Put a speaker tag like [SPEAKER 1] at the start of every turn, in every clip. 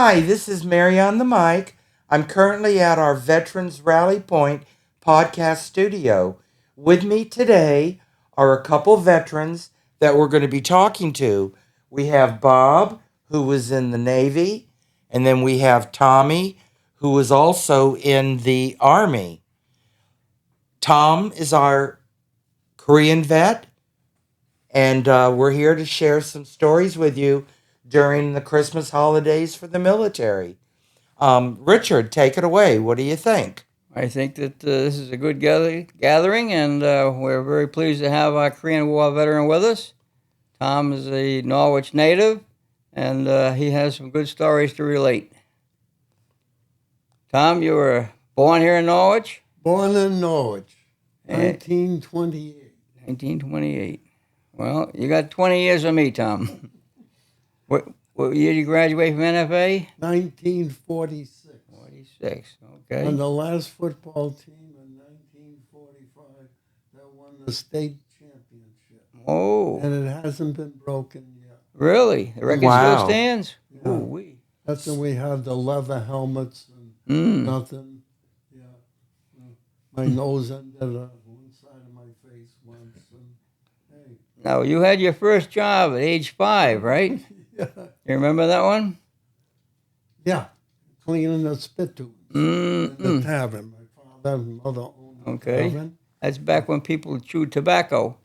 [SPEAKER 1] Hi, this is Mary on the mic. I'm currently at our Veterans Rally Point podcast studio. With me today are a couple veterans that we're going to be talking to. We have Bob, who was in the Navy, and then we have Tommy, who was also in the Army. Tom is our Korean vet, and we're here to share some stories with you during the Christmas holidays for the military. Richard, take it away. What do you think?
[SPEAKER 2] I think that this is a good gathering, and we're very pleased to have our Korean War veteran with us. Tom is a Norwich native, and he has some good stories to relate. Tom, you were born here in Norwich?
[SPEAKER 3] Born in Norwich, 1928.
[SPEAKER 2] 1928. Well, you got 20 years with me, Tom. What year did you graduate from NFA?
[SPEAKER 3] 1946.
[SPEAKER 2] 46, okay.
[SPEAKER 3] On the last football team in 1945 that won the state championship.
[SPEAKER 2] Oh.
[SPEAKER 3] And it hasn't been broken yet.
[SPEAKER 2] Really? The record still stands?
[SPEAKER 3] Yeah.
[SPEAKER 2] Ooh-wee.
[SPEAKER 3] That's when we had the leather helmets and nothing. Yeah. My nose ended on one side of my face once. And, hey.
[SPEAKER 2] Now, you had your first job at age 5, right?
[SPEAKER 3] Yeah.
[SPEAKER 2] You remember that one?
[SPEAKER 3] Yeah. Cleaning the spittoons in the tavern. My father and mother owned the tavern.
[SPEAKER 2] That's back when people chewed tobacco.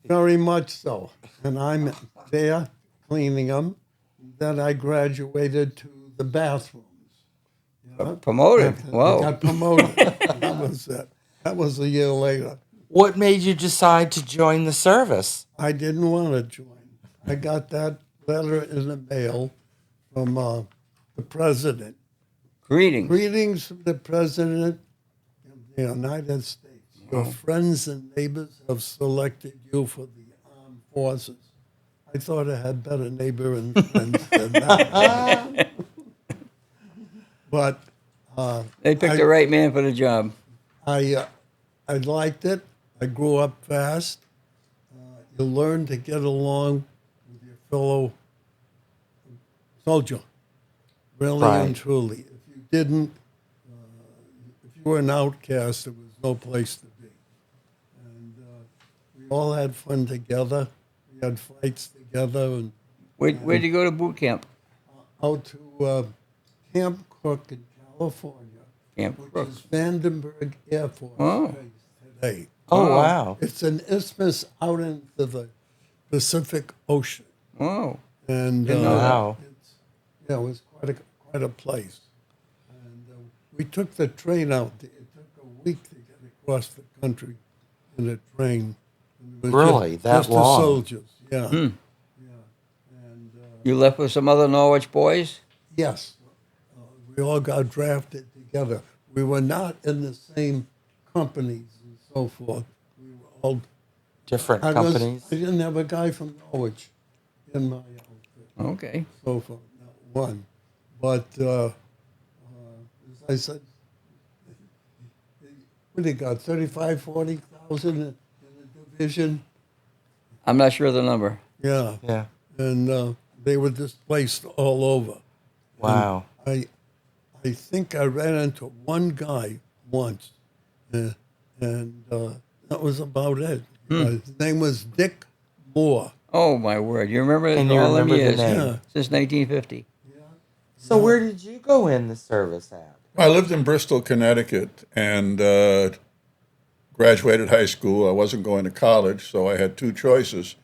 [SPEAKER 3] Very much so. And I'm there cleaning them. Then I graduated to the bathrooms. You know?
[SPEAKER 2] Promoted? Whoa.
[SPEAKER 3] I got promoted. That was it. That was a year later.
[SPEAKER 1] What made you decide to join the service?
[SPEAKER 3] I didn't want to join. I got that letter in the mail from the president.
[SPEAKER 2] Greetings.
[SPEAKER 3] Greetings from the president of the United States. Your friends and neighbors have selected you for the armed forces. I thought I had better neighbor and friends than that. But
[SPEAKER 2] They picked the right man for the job.
[SPEAKER 3] I liked it. I grew up fast. You learn to get along with your fellow soldier, really and truly. If you didn't, if you were an outcast, there was no place to be. And we all had fun together. We had fights together. And
[SPEAKER 2] Where'd you go to boot camp?
[SPEAKER 3] out to Camp Cook in California,
[SPEAKER 2] Camp
[SPEAKER 3] which
[SPEAKER 2] Crook.
[SPEAKER 3] is Vandenberg Air Force Base today.
[SPEAKER 1] Oh, wow.
[SPEAKER 3] It's an isthmus out into the Pacific Ocean.
[SPEAKER 2] Oh.
[SPEAKER 3] And
[SPEAKER 1] Wow.
[SPEAKER 3] it was quite a place. And we took the train out. It took a week to get across the country in a train. And it was
[SPEAKER 1] Really? That long?
[SPEAKER 3] Just the soldiers, yeah. Yeah. And
[SPEAKER 2] You left with some other Norwich boys?
[SPEAKER 3] yes, we all got drafted together. We were not in the same companies and so forth. We were all
[SPEAKER 1] Different
[SPEAKER 3] I
[SPEAKER 1] companies.
[SPEAKER 3] I didn't have a guy from Norwich in my outfit.
[SPEAKER 2] Okay.
[SPEAKER 3] So far, not one. But as I said, what do you got, 35, 40,000 in the division?
[SPEAKER 2] I'm not sure of the number.
[SPEAKER 3] Yeah.
[SPEAKER 1] Yeah.
[SPEAKER 3] And they were displaced all over.
[SPEAKER 1] Wow.
[SPEAKER 3] I think I ran into one guy once, and that was about it. His name was Dick Moore.
[SPEAKER 2] Oh, my word. You remember
[SPEAKER 1] Can you
[SPEAKER 2] all them
[SPEAKER 1] remember the
[SPEAKER 2] years?
[SPEAKER 1] name?
[SPEAKER 3] Yeah.
[SPEAKER 2] Since 1950.
[SPEAKER 1] So where did you go in the service at?
[SPEAKER 4] I lived in Bristol, Connecticut, and graduated high school. I wasn't going to college, so I had two choices: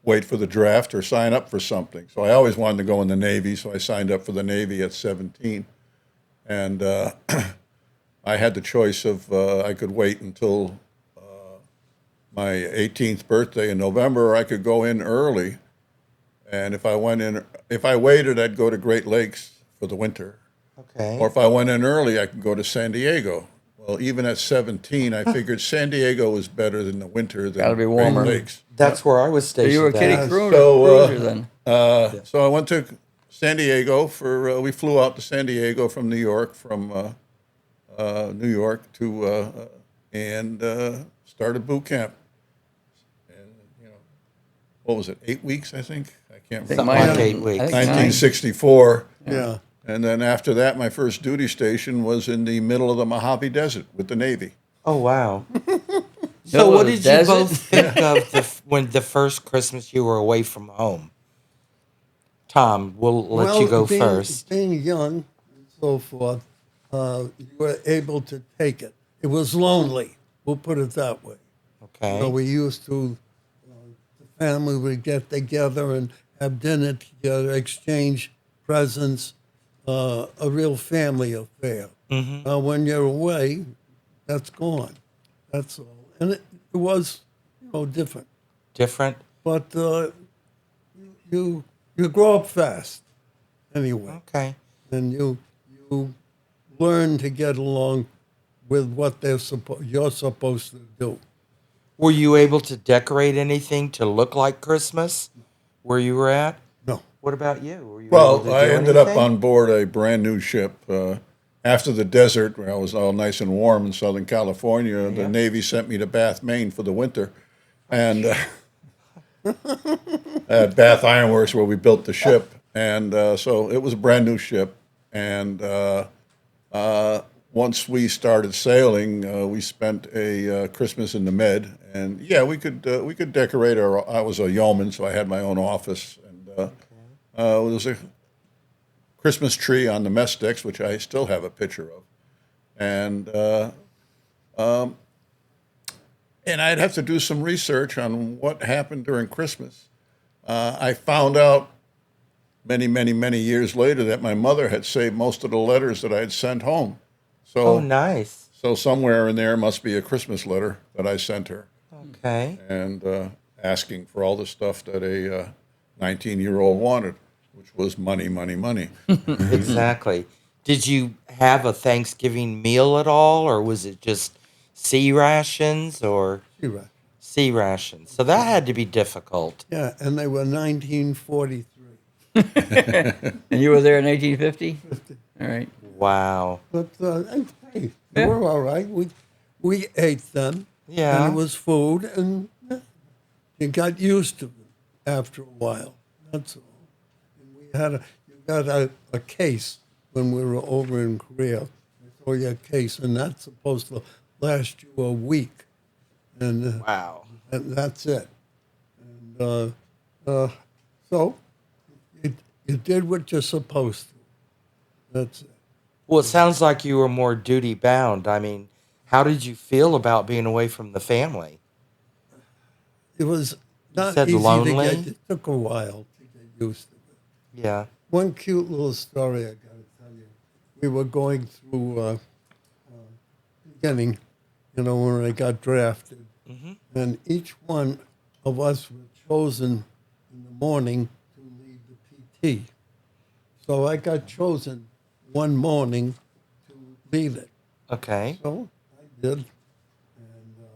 [SPEAKER 4] wait for the draft or sign up for something. So I always wanted to go in the Navy, so I signed up for the Navy at 17. And I had the choice of I could wait until my 18th birthday in November, or I could go in early. And if I waited, I'd go to Great Lakes for the winter.
[SPEAKER 1] Okay.
[SPEAKER 4] Or if I went in early, I could go to San Diego. Well, even at 17, I figured San Diego was better than the winter than
[SPEAKER 2] Gotta be warmer.
[SPEAKER 4] Great Lakes.
[SPEAKER 1] That's where I was
[SPEAKER 2] So
[SPEAKER 1] stationed.
[SPEAKER 2] you were a kitty
[SPEAKER 1] at.
[SPEAKER 2] cruiser then?
[SPEAKER 4] So I went to San Diego we flew out to San Diego from New York, and started boot camp. And, what was it, 8 weeks, I think? I can't remember.
[SPEAKER 1] Something like 8 weeks.
[SPEAKER 2] I think
[SPEAKER 4] 1964.
[SPEAKER 3] Yeah.
[SPEAKER 4] And then after that, my first duty station was in the middle of the Mojave Desert with the Navy.
[SPEAKER 1] Oh, wow. So,
[SPEAKER 2] Middle
[SPEAKER 1] what
[SPEAKER 2] of the
[SPEAKER 1] did you
[SPEAKER 2] desert?
[SPEAKER 1] both think of when the first Christmas you were away from home? Tom, we'll let you go first.
[SPEAKER 3] Being young and so forth, you were able to take it. It was lonely. We'll put it that way.
[SPEAKER 1] Okay.
[SPEAKER 3] We used to, the family would get together and have dinner together, exchange presents, a real family affair. When you're away, that's gone. That's all. And it was, different.
[SPEAKER 1] Different?
[SPEAKER 3] But you grow up fast anyway.
[SPEAKER 1] Okay.
[SPEAKER 3] And you learn to get along with what you're supposed to do.
[SPEAKER 1] Were you able to decorate anything to look like Christmas where you were at?
[SPEAKER 3] No.
[SPEAKER 1] What about you? Were you able to
[SPEAKER 4] Well, I
[SPEAKER 1] do
[SPEAKER 4] ended up
[SPEAKER 1] anything?
[SPEAKER 4] on board a brand new ship. After the desert, where I was all nice and warm in Southern California, the Navy sent me to Bath, Maine for the winter. And at Bath Iron Works, where we built the ship. And so it was a brand new ship. And once we started sailing, we spent a Christmas in the Med. And yeah, we could decorate our. I was a yeoman, so I had my own office. And there was a Christmas tree on the mess decks, which I still have a picture of, and I'd have to do some research on what happened during Christmas. I found out many years later that my mother had saved most of the letters that I had sent home.
[SPEAKER 1] Oh,
[SPEAKER 4] So,
[SPEAKER 1] nice.
[SPEAKER 4] so somewhere in there must be a Christmas letter that I sent her,
[SPEAKER 1] Okay.
[SPEAKER 4] and asking for all the stuff that a 19-year-old wanted, which was money.
[SPEAKER 1] Exactly. Did you have a Thanksgiving meal at all, or was it just sea rations or
[SPEAKER 3] You're right.
[SPEAKER 1] sea rations? So that had to be difficult.
[SPEAKER 3] Yeah, and they were 1943.
[SPEAKER 2] And you were there in 1850? All right.
[SPEAKER 1] Wow.
[SPEAKER 3] But hey, they were all right. We ate them.
[SPEAKER 1] Yeah.
[SPEAKER 3] And it was food, and you got used to them after a while. That's all. And you got a case when we were over in Korea. They throw you a case, and that's supposed to last you a week. And
[SPEAKER 1] Wow.
[SPEAKER 3] and that's it. And so you did what you're supposed to. That's it.
[SPEAKER 1] Well, it sounds like you were more duty bound. I mean, how did you feel about being away from the family?
[SPEAKER 3] It was not
[SPEAKER 1] said
[SPEAKER 3] easy
[SPEAKER 1] lonely?
[SPEAKER 3] to get. It took a while to get used to it.
[SPEAKER 1] Yeah.
[SPEAKER 3] One cute little story I got to tell you. We were going through beginning, when I got drafted, and each one of us were chosen in the morning to lead the PT. So I got chosen one morning to lead it.
[SPEAKER 1] Okay.
[SPEAKER 3] So I did, and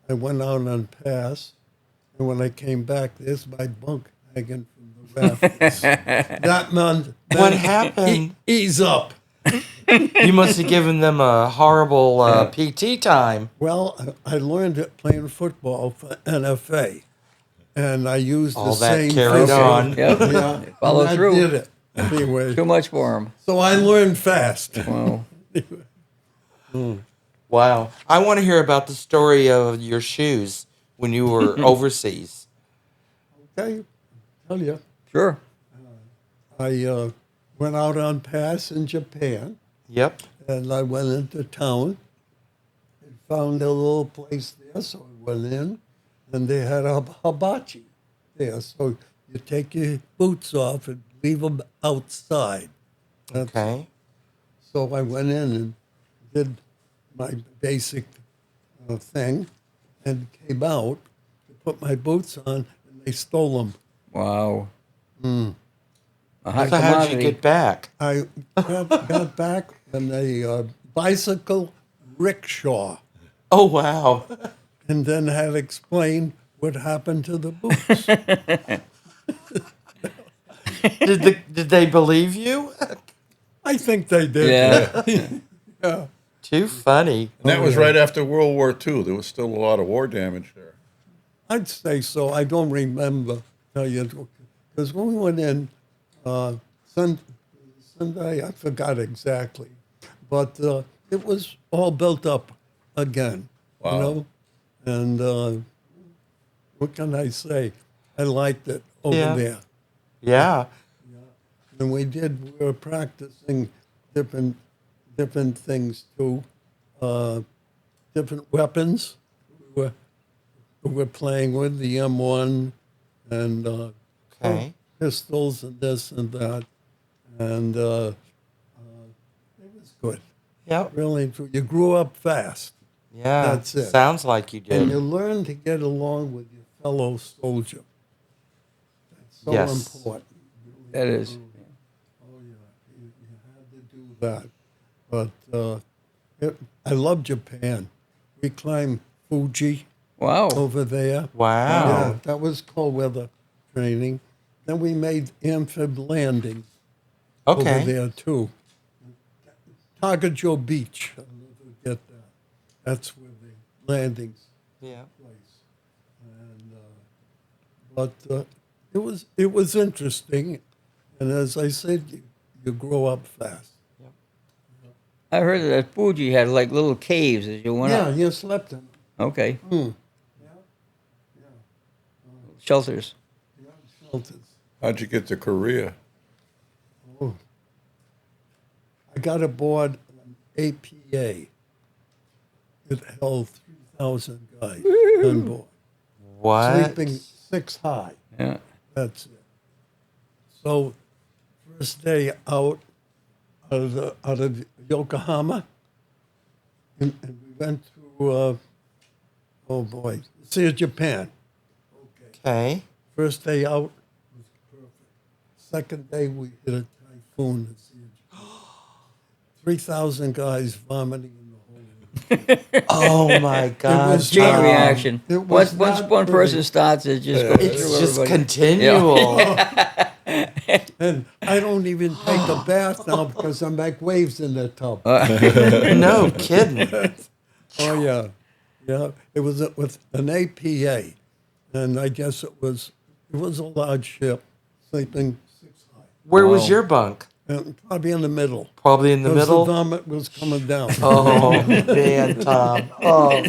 [SPEAKER 3] I went out on pass, and when I came back, there's my bunk hanging from the rafters. That meant
[SPEAKER 1] What happened?
[SPEAKER 3] Ease up.
[SPEAKER 1] You must have given them a horrible PT time.
[SPEAKER 3] Well, I learned it playing football for NFA, and I used
[SPEAKER 1] All
[SPEAKER 3] the
[SPEAKER 1] that
[SPEAKER 3] same
[SPEAKER 1] carried
[SPEAKER 3] physical-
[SPEAKER 1] on.
[SPEAKER 2] Yep.
[SPEAKER 3] Yeah,
[SPEAKER 2] Follow
[SPEAKER 3] and I
[SPEAKER 2] through.
[SPEAKER 3] did it anyway.
[SPEAKER 2] Too much for him.
[SPEAKER 3] So I learned fast.
[SPEAKER 2] Wow.
[SPEAKER 1] Wow. I want to hear about the story of your shoes when you were overseas.
[SPEAKER 3] Okay, tell you,
[SPEAKER 2] Sure.
[SPEAKER 3] I went out on pass in Japan,
[SPEAKER 1] Yep.
[SPEAKER 3] and I went into town and found a little place there. So I went in, and they had a hibachi there. So you take your boots off and leave them outside.
[SPEAKER 1] Okay.
[SPEAKER 3] So I went in and did my basic thing and came out to put my boots on, and they stole them.
[SPEAKER 2] Wow. A hot
[SPEAKER 1] So how did you
[SPEAKER 2] commodity.
[SPEAKER 1] get back?
[SPEAKER 3] I got back in a bicycle rickshaw
[SPEAKER 1] Oh, wow.
[SPEAKER 3] and then had explained what happened to the boots.
[SPEAKER 1] Did they believe you?
[SPEAKER 3] I think they did.
[SPEAKER 2] Yeah.
[SPEAKER 3] Yeah.
[SPEAKER 1] Too funny.
[SPEAKER 4] And that was right after World War II. There was still a lot of war damage there.
[SPEAKER 3] I'd say so. I don't remember, tell you, because when we went in, and I forgot exactly, but it was all built up again,
[SPEAKER 4] Wow.
[SPEAKER 3] you know. And what can I say? I liked it over
[SPEAKER 1] Yeah.
[SPEAKER 3] there.
[SPEAKER 1] Yeah.
[SPEAKER 3] And we were practicing different things too, different weapons we were playing with, the M1 and
[SPEAKER 1] Okay.
[SPEAKER 3] pistols and this and that. And it was good.
[SPEAKER 1] Yep.
[SPEAKER 3] Really, you grew up fast.
[SPEAKER 1] Yeah.
[SPEAKER 3] That's it.
[SPEAKER 1] Sounds like you
[SPEAKER 3] And
[SPEAKER 1] did.
[SPEAKER 3] you learn to get along with your fellow soldier. That's so
[SPEAKER 1] Yes.
[SPEAKER 3] important.
[SPEAKER 2] That is.
[SPEAKER 3] Oh, yeah. You had to do that. But I love Japan. We climbed Fuji
[SPEAKER 2] Wow.
[SPEAKER 3] over there.
[SPEAKER 1] Wow.
[SPEAKER 3] Yeah, that was cold weather training. Then we made amphib landings over
[SPEAKER 1] Okay.
[SPEAKER 3] there, too. Tagajo Beach. I'll never forget that. That's where the landings
[SPEAKER 1] Yeah.
[SPEAKER 3] place. And it was interesting, and as I said, you grow up fast.
[SPEAKER 2] I heard that Fuji had like little caves as you went
[SPEAKER 3] Yeah,
[SPEAKER 2] up.
[SPEAKER 3] you slept in them.
[SPEAKER 2] Okay.
[SPEAKER 3] Yeah, yeah,
[SPEAKER 2] Shelters.
[SPEAKER 3] yeah, shelters.
[SPEAKER 4] How'd you get to Korea?
[SPEAKER 3] Oh. I got aboard an APA. It held 3,000 guys on board,
[SPEAKER 1] What?
[SPEAKER 3] sleeping 6 high.
[SPEAKER 2] Yeah.
[SPEAKER 3] That's it. So, first day out of Yokohama, and we went to oh boy, Sea of Japan. Okay.
[SPEAKER 1] Okay.
[SPEAKER 3] First day out was perfect. Second day we hit a typhoon at Sea of Japan. 3,000 guys vomiting in the hole.
[SPEAKER 1] Oh my God.
[SPEAKER 3] was
[SPEAKER 2] Chain
[SPEAKER 3] not-
[SPEAKER 2] reaction.
[SPEAKER 3] it was
[SPEAKER 2] Once
[SPEAKER 3] not
[SPEAKER 2] one person
[SPEAKER 3] pretty.
[SPEAKER 2] starts, it just goes
[SPEAKER 1] It's
[SPEAKER 2] through
[SPEAKER 1] just
[SPEAKER 2] everybody.
[SPEAKER 1] continual.
[SPEAKER 3] And I don't even take a bath now because I make waves in the tub.
[SPEAKER 1] No kidding.
[SPEAKER 3] Oh yeah, yeah. It was with an APA, and I guess it was a large ship, sleeping 6 high,
[SPEAKER 1] Where was
[SPEAKER 2] Wow.
[SPEAKER 1] your bunk?
[SPEAKER 3] and probably in the middle.
[SPEAKER 1] Probably in the
[SPEAKER 3] 'Cause
[SPEAKER 1] middle.
[SPEAKER 3] the vomit was coming down.
[SPEAKER 1] Oh man, Tom. Oh.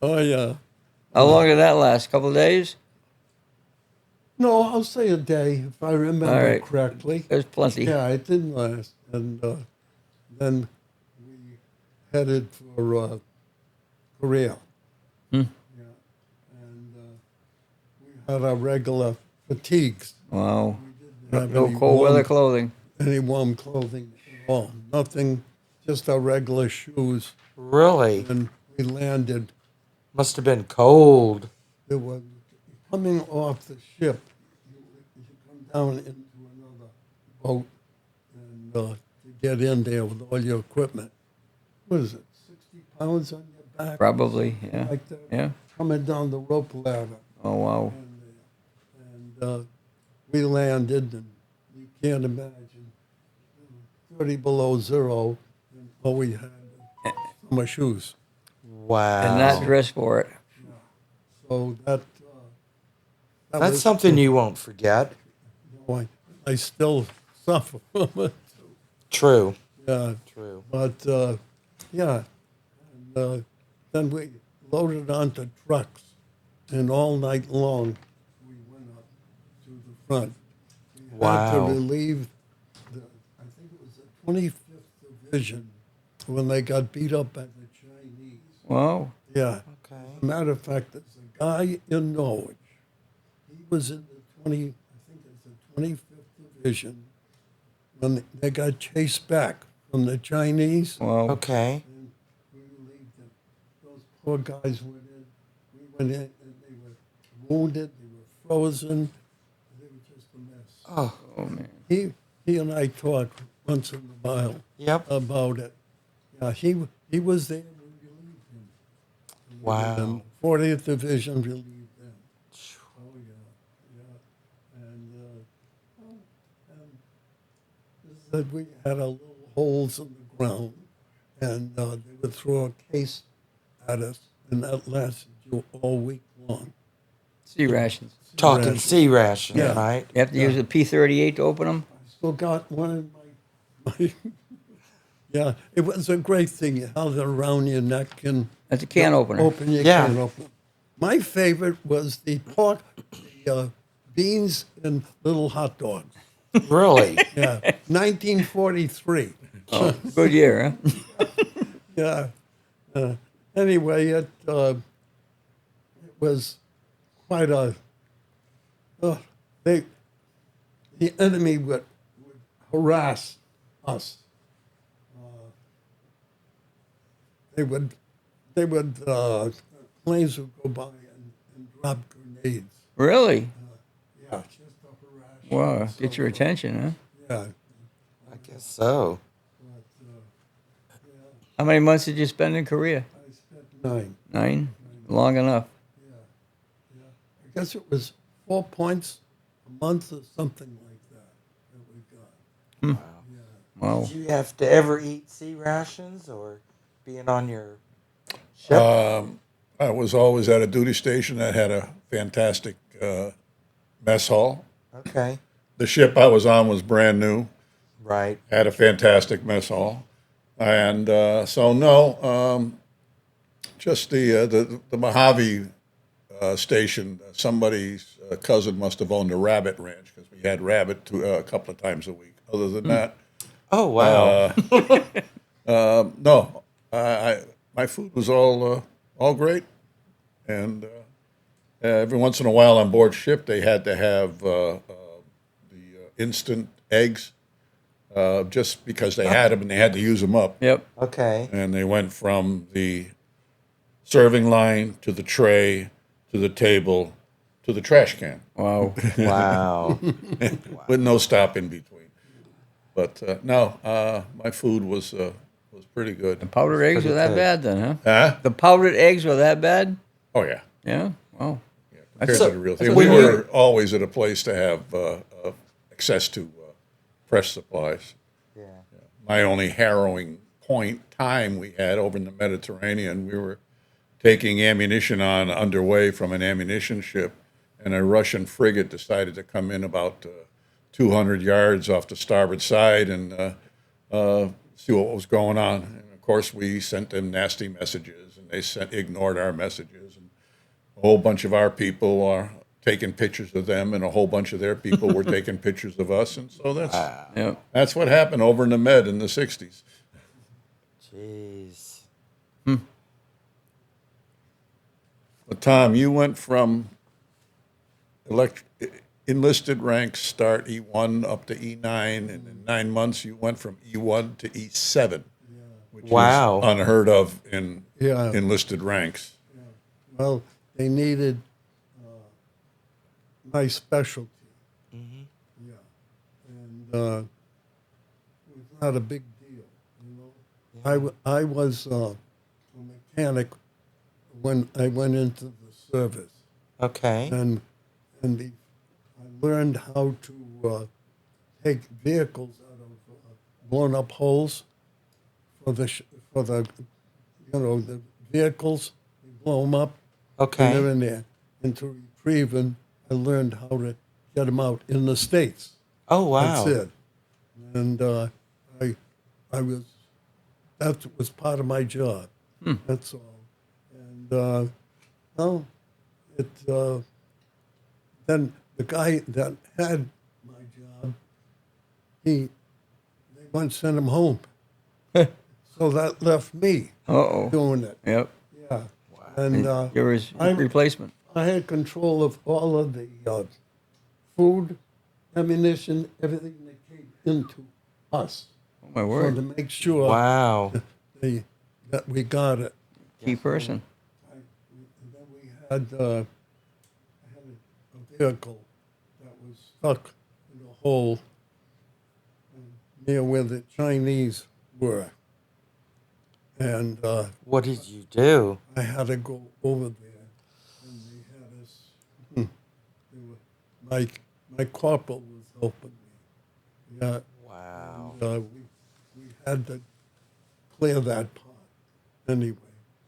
[SPEAKER 3] Oh yeah.
[SPEAKER 2] How long did that last? A couple of days?
[SPEAKER 3] No, I'll say a day if I remember
[SPEAKER 2] All right.
[SPEAKER 3] correctly.
[SPEAKER 2] There's plenty.
[SPEAKER 3] Yeah, it didn't last, and then we headed for Korea.
[SPEAKER 2] Hmm.
[SPEAKER 3] Yeah, and we had our regular fatigues.
[SPEAKER 2] Wow.
[SPEAKER 3] We didn't have
[SPEAKER 2] No
[SPEAKER 3] any
[SPEAKER 2] cold
[SPEAKER 3] warm-
[SPEAKER 2] weather clothing.
[SPEAKER 3] Any warm clothing at all. Nothing, just our regular shoes.
[SPEAKER 1] Really?
[SPEAKER 3] And we landed.
[SPEAKER 1] Must have been cold.
[SPEAKER 3] It was coming off the ship. You come down into another boat and to get in there with all your equipment. What is it, 60 pounds on your back?
[SPEAKER 2] Probably. Yeah.
[SPEAKER 3] Like that.
[SPEAKER 2] Yeah.
[SPEAKER 3] Coming down the rope ladder.
[SPEAKER 2] Oh, wow.
[SPEAKER 3] And we landed, and you can't imagine, 30 below zero, and all we had was summer shoes.
[SPEAKER 1] Wow.
[SPEAKER 2] And not dress for it.
[SPEAKER 3] So that
[SPEAKER 1] That's
[SPEAKER 3] was,
[SPEAKER 1] something you won't forget.
[SPEAKER 3] I still suffer from it.
[SPEAKER 1] True.
[SPEAKER 3] Yeah,
[SPEAKER 1] True.
[SPEAKER 3] but yeah, and then we loaded onto trucks, and all night long we went up to the front. We had
[SPEAKER 1] Wow.
[SPEAKER 3] to relieve I think it was the 25th Division when they got beat up by the Chinese.
[SPEAKER 2] Wow.
[SPEAKER 3] Yeah.
[SPEAKER 1] Okay.
[SPEAKER 3] As a matter of fact, there's a guy in Norwich. He was in the 25th Division when they got chased back from the Chinese.
[SPEAKER 2] Wow.
[SPEAKER 1] Okay.
[SPEAKER 3] And we relieved them. Those poor guys went in. We went in, and they were wounded. They were frozen. They were just a mess.
[SPEAKER 1] Oh.
[SPEAKER 2] Oh, man.
[SPEAKER 3] He and I talk once in a while
[SPEAKER 1] Yep.
[SPEAKER 3] about it. Yeah, he was there. We relieved him.
[SPEAKER 1] Wow.
[SPEAKER 3] And 40th Division relieved them. Oh yeah, yeah. And this said we had our little holes in the ground, and they would throw a case at us, and that lasted you all week long.
[SPEAKER 2] Sea rations.
[SPEAKER 1] Talking
[SPEAKER 3] Ration.
[SPEAKER 1] sea ration,
[SPEAKER 3] Yeah.
[SPEAKER 1] right?
[SPEAKER 2] You have to use a P-38 to open them?
[SPEAKER 3] I still got one in my Yeah, it was a great thing. You held it around your neck and
[SPEAKER 2] That's a can opener.
[SPEAKER 3] open your
[SPEAKER 1] Yeah.
[SPEAKER 3] can open. My favorite was the pork, the beans and little hot dogs.
[SPEAKER 1] Really?
[SPEAKER 3] Yeah, 1943.
[SPEAKER 2] Oh, good year, huh?
[SPEAKER 3] Yeah. Anyway, it was quite a. They, the enemy would harass us. They would planes would go by and drop grenades.
[SPEAKER 2] Really?
[SPEAKER 3] Yeah, just to harass.
[SPEAKER 2] Wow,
[SPEAKER 3] us.
[SPEAKER 2] get your attention, huh?
[SPEAKER 3] Yeah.
[SPEAKER 1] I guess so.
[SPEAKER 2] How many months did you spend in Korea?
[SPEAKER 3] I spent 9.
[SPEAKER 2] 9? Long enough.
[SPEAKER 3] I guess it was 4 points a month or something like that we got.
[SPEAKER 2] Wow.
[SPEAKER 1] Did you have to ever eat sea rations or being on your ship?
[SPEAKER 4] I was always at a duty station that had a fantastic mess hall.
[SPEAKER 1] Okay.
[SPEAKER 4] The ship I was on was brand new,
[SPEAKER 1] Right.
[SPEAKER 4] had a fantastic mess hall, and so no, just the Mojave station. Somebody's cousin must have owned a rabbit ranch because we had rabbit a couple of times a week. Other than that,
[SPEAKER 1] Oh, wow.
[SPEAKER 4] no, my food was all great, and every once in a while on board ship they had to have the instant eggs, just because they had them and they had to use them up,
[SPEAKER 2] Yep.
[SPEAKER 1] Okay.
[SPEAKER 4] and they went from the serving line to the tray to the table to the trash can
[SPEAKER 2] Wow.
[SPEAKER 1] Wow.
[SPEAKER 4] with no stop in between. But no, my food was pretty good.
[SPEAKER 2] Powdered eggs
[SPEAKER 1] pretty
[SPEAKER 2] were that
[SPEAKER 1] good.
[SPEAKER 2] bad then, huh?
[SPEAKER 4] Huh?
[SPEAKER 2] The powdered eggs were that bad?
[SPEAKER 4] Oh yeah.
[SPEAKER 2] Yeah? Wow.
[SPEAKER 4] Compared
[SPEAKER 1] So-
[SPEAKER 4] to the real
[SPEAKER 1] so
[SPEAKER 4] thing.
[SPEAKER 1] when
[SPEAKER 4] We
[SPEAKER 1] you-
[SPEAKER 4] were always at a place to have access to fresh supplies.
[SPEAKER 1] Yeah.
[SPEAKER 4] My only harrowing time we had over in the Mediterranean, we were taking ammunition on underway from an ammunition ship, and a Russian frigate decided to come in about 200 yards off the starboard side and see what was going on. And of course, we sent them nasty messages, and they ignored our messages. And a whole bunch of our people are taking pictures of them, and a whole bunch of their people were taking pictures of us. And so
[SPEAKER 2] Yep.
[SPEAKER 4] that's what happened over in the Med in the 60s.
[SPEAKER 1] Jeez.
[SPEAKER 4] But Tom, you went from enlisted ranks, start E1 up to E9, and in 9 months you went from E1 to E7, which
[SPEAKER 1] Wow.
[SPEAKER 4] is unheard of in
[SPEAKER 3] Yeah.
[SPEAKER 4] enlisted ranks.
[SPEAKER 3] Well, they needed my specialty. Yeah, and it was not a big deal, you know. I was a mechanic when I went into the service,
[SPEAKER 1] Okay.
[SPEAKER 3] and I learned how to take vehicles out of blown up holes for the the vehicles. We blow them up. And they're
[SPEAKER 1] Okay.
[SPEAKER 3] in there. And to retrieve them, I learned how to get them out in the States.
[SPEAKER 1] Oh, wow.
[SPEAKER 3] That's it. And I was, that was part of my job. That's all. And, well, then the guy that had my job, they once sent him home. So that left me
[SPEAKER 2] Uh-oh.
[SPEAKER 3] doing it.
[SPEAKER 2] Yep.
[SPEAKER 3] Yeah. And
[SPEAKER 2] You're his
[SPEAKER 3] I-
[SPEAKER 2] replacement.
[SPEAKER 3] I had control of all of the food, ammunition, everything that came into us.
[SPEAKER 2] Oh, my
[SPEAKER 3] So
[SPEAKER 2] word.
[SPEAKER 3] to make sure
[SPEAKER 1] Wow.
[SPEAKER 3] that we got it.
[SPEAKER 2] Key person.
[SPEAKER 3] And then we had, I had a vehicle that was stuck in a hole near where the Chinese were. And
[SPEAKER 1] What did you do?
[SPEAKER 3] I had to go over there, and they had us. They were, my corporal was helping me. Yeah,
[SPEAKER 1] Wow.
[SPEAKER 3] and, we had to clear that part anyway.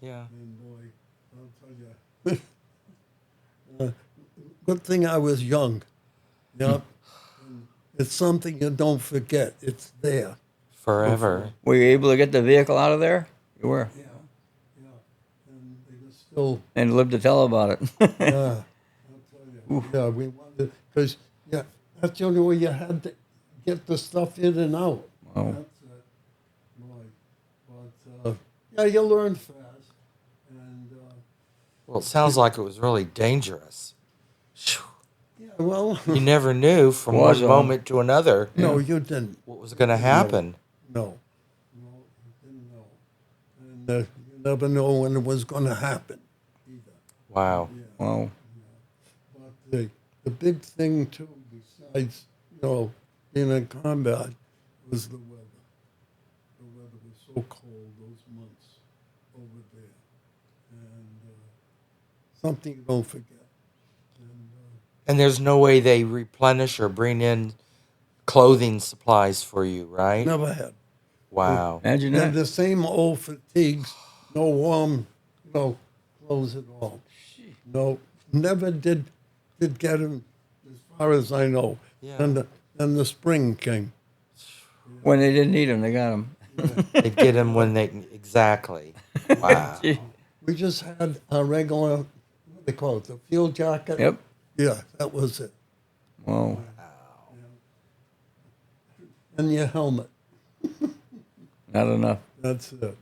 [SPEAKER 1] Yeah.
[SPEAKER 3] And boy, I'll tell you, good thing I was young. Yeah, and it's something you don't forget. It's there.
[SPEAKER 1] Forever.
[SPEAKER 2] Were you able to get the vehicle out of there? You were.
[SPEAKER 3] Yeah, yeah. And they were still,
[SPEAKER 2] And lived to tell about it.
[SPEAKER 3] yeah, I'll tell you. Yeah, we wanted, because, yeah, that's the only way you had to get the stuff in and out.
[SPEAKER 2] Wow.
[SPEAKER 3] That's it. Right. But, yeah, you learn fast. And,
[SPEAKER 1] Well, it sounds like it was really dangerous. Phew.
[SPEAKER 3] yeah, well,
[SPEAKER 1] You never knew from
[SPEAKER 2] War
[SPEAKER 1] one
[SPEAKER 2] zone.
[SPEAKER 1] moment to another
[SPEAKER 3] no, you didn't.
[SPEAKER 1] what was going to happen.
[SPEAKER 3] No, you didn't know. And you never know when it was going to happen either.
[SPEAKER 1] Wow.
[SPEAKER 3] Yeah.
[SPEAKER 2] Wow.
[SPEAKER 3] But the big thing, too, besides, being in combat, was the weather. The weather was so cold those months over there. And something you don't forget. And,
[SPEAKER 1] And there's no way they replenish or bring in clothing supplies for you, right?
[SPEAKER 3] never had.
[SPEAKER 1] Wow.
[SPEAKER 2] Imagine
[SPEAKER 3] And
[SPEAKER 2] that.
[SPEAKER 3] the same old fatigues, no warm, clothes at all. No, never did get them, as far as I know.
[SPEAKER 1] Yeah.
[SPEAKER 3] And then the spring came.
[SPEAKER 2] When they didn't need them, they got them.
[SPEAKER 1] They get them when they exactly. Wow.
[SPEAKER 3] We just had a regular, what do they call it, the field jacket?
[SPEAKER 2] Yep.
[SPEAKER 3] Yeah, that was it.
[SPEAKER 2] Wow.
[SPEAKER 3] And your helmet.
[SPEAKER 2] Not enough.
[SPEAKER 3] That's it.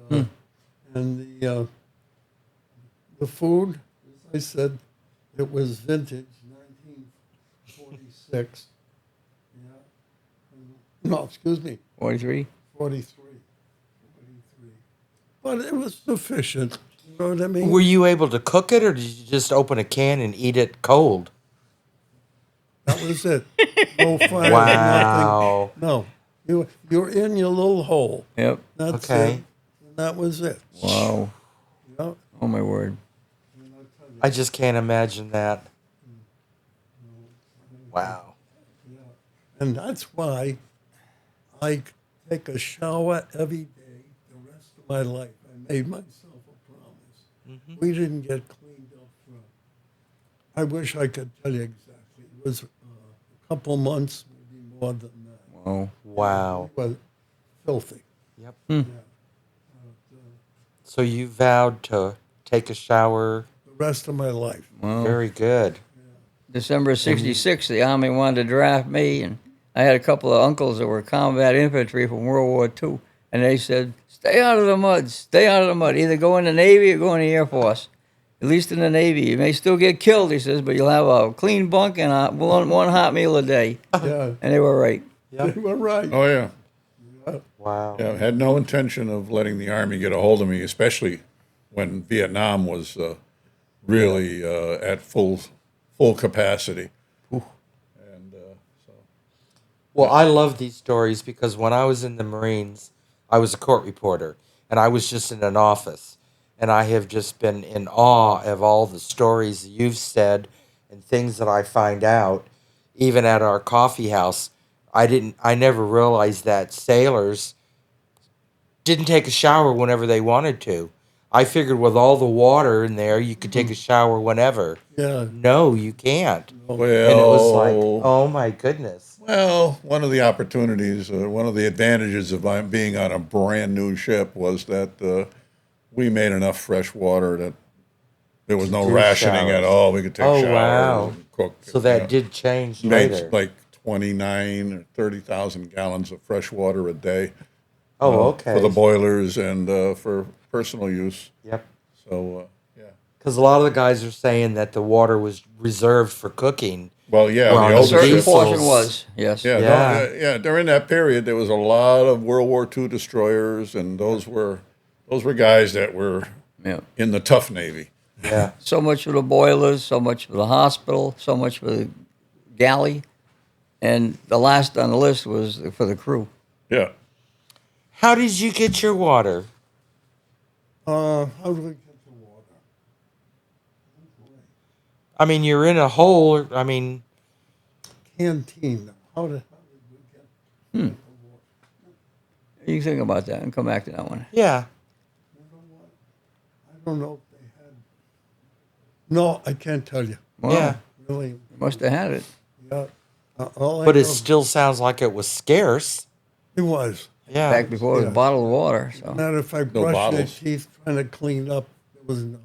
[SPEAKER 3] But, and the food, as I said, it was vintage, 1946. Yeah. No, excuse me,
[SPEAKER 2] 43?
[SPEAKER 3] 43. But it was sufficient. You know what I mean?
[SPEAKER 1] Were you able to cook it, or did you just open a can and eat it cold?
[SPEAKER 3] That was it. No fire,
[SPEAKER 1] Wow.
[SPEAKER 3] nothing. No. You're in your little hole.
[SPEAKER 2] Yep.
[SPEAKER 3] That's
[SPEAKER 1] Okay.
[SPEAKER 3] it. And that was it.
[SPEAKER 2] Wow.
[SPEAKER 3] Yeah.
[SPEAKER 2] Oh, my word.
[SPEAKER 1] I just can't imagine that. Wow.
[SPEAKER 3] And that's why I take a shower every day the rest of my life. I made myself a promise. We didn't get cleaned up front. I wish I could tell you exactly. It was a couple months, maybe more than that.
[SPEAKER 2] Wow.
[SPEAKER 1] Wow.
[SPEAKER 3] It was filthy.
[SPEAKER 1] Yep.
[SPEAKER 3] Yeah.
[SPEAKER 1] So you vowed to take a shower.
[SPEAKER 3] The rest of my life.
[SPEAKER 2] Wow.
[SPEAKER 1] Very good.
[SPEAKER 2] December of 66, the Army wanted to draft me, and I had a couple of uncles that were combat infantry from World War II, and they said, stay out of the mud, stay out of the mud. Either go in the Navy or go in the Air Force. At least in the Navy. You may still get killed, he says, but you'll have a clean bunk and one hot meal a day.
[SPEAKER 3] Yeah.
[SPEAKER 2] And they were right.
[SPEAKER 1] Yep.
[SPEAKER 3] You were right.
[SPEAKER 4] Oh, yeah.
[SPEAKER 1] Wow.
[SPEAKER 4] Yeah, I had no intention of letting the Army get a hold of me, especially when Vietnam was really at full capacity. And so,
[SPEAKER 1] Well, I love these stories because when I was in the Marines, I was a court reporter, and I was just in an office, and I have just been in awe of all the stories you've said and things that I find out, even at our coffee house. I never realized that sailors didn't take a shower whenever they wanted to. I figured with all the water in there, you could take a shower whenever.
[SPEAKER 3] Yeah.
[SPEAKER 1] No, you can't.
[SPEAKER 4] well,
[SPEAKER 1] And it was like, oh my goodness.
[SPEAKER 4] well, one of the opportunities, one of the advantages of being on a brand new ship was that we made enough fresh water that there was no
[SPEAKER 1] do
[SPEAKER 4] rationing at
[SPEAKER 1] showers.
[SPEAKER 4] all. We could take
[SPEAKER 1] Oh,
[SPEAKER 4] showers
[SPEAKER 1] wow.
[SPEAKER 4] and cook.
[SPEAKER 1] So that did change
[SPEAKER 4] made
[SPEAKER 1] later.
[SPEAKER 4] like 29 or 30,000 gallons of fresh water a day.
[SPEAKER 1] Oh, okay.
[SPEAKER 4] For the boilers and for personal use.
[SPEAKER 1] Yep.
[SPEAKER 4] So, yeah.
[SPEAKER 1] Because a lot of the guys are saying that the water was reserved for cooking.
[SPEAKER 4] Well, yeah,
[SPEAKER 1] Well,
[SPEAKER 4] the
[SPEAKER 1] a
[SPEAKER 4] older
[SPEAKER 2] Certain
[SPEAKER 1] diesels.
[SPEAKER 4] ships.
[SPEAKER 2] portion was, yes.
[SPEAKER 4] Yeah,
[SPEAKER 1] Yeah.
[SPEAKER 4] yeah. During that period, there was a lot of World War II destroyers, and those were guys that were
[SPEAKER 2] Yeah.
[SPEAKER 4] in the tough Navy.
[SPEAKER 1] Yeah.
[SPEAKER 2] So much for the boilers, so much for the hospital, so much for the galley, and the last on the list was for the crew.
[SPEAKER 4] Yeah.
[SPEAKER 1] How did you get your water?
[SPEAKER 3] How do we get the water?
[SPEAKER 1] I mean, you're in a hole. I mean,
[SPEAKER 3] Canteen. How did we get the water?
[SPEAKER 2] You can think about that and come back to that one.
[SPEAKER 1] yeah.
[SPEAKER 3] You know what? I don't know if they had. No, I can't tell you.
[SPEAKER 2] Well,
[SPEAKER 1] Yeah.
[SPEAKER 3] Really.
[SPEAKER 2] you must have had it.
[SPEAKER 3] Yeah. All I
[SPEAKER 1] But it
[SPEAKER 3] know-
[SPEAKER 1] still sounds like it was scarce.
[SPEAKER 3] It was.
[SPEAKER 1] Yeah.
[SPEAKER 2] Back before it
[SPEAKER 3] Yeah.
[SPEAKER 2] was bottled water. So
[SPEAKER 3] Matter of fact,
[SPEAKER 4] No
[SPEAKER 3] brushing your
[SPEAKER 4] bottles.
[SPEAKER 3] teeth, trying to clean up, it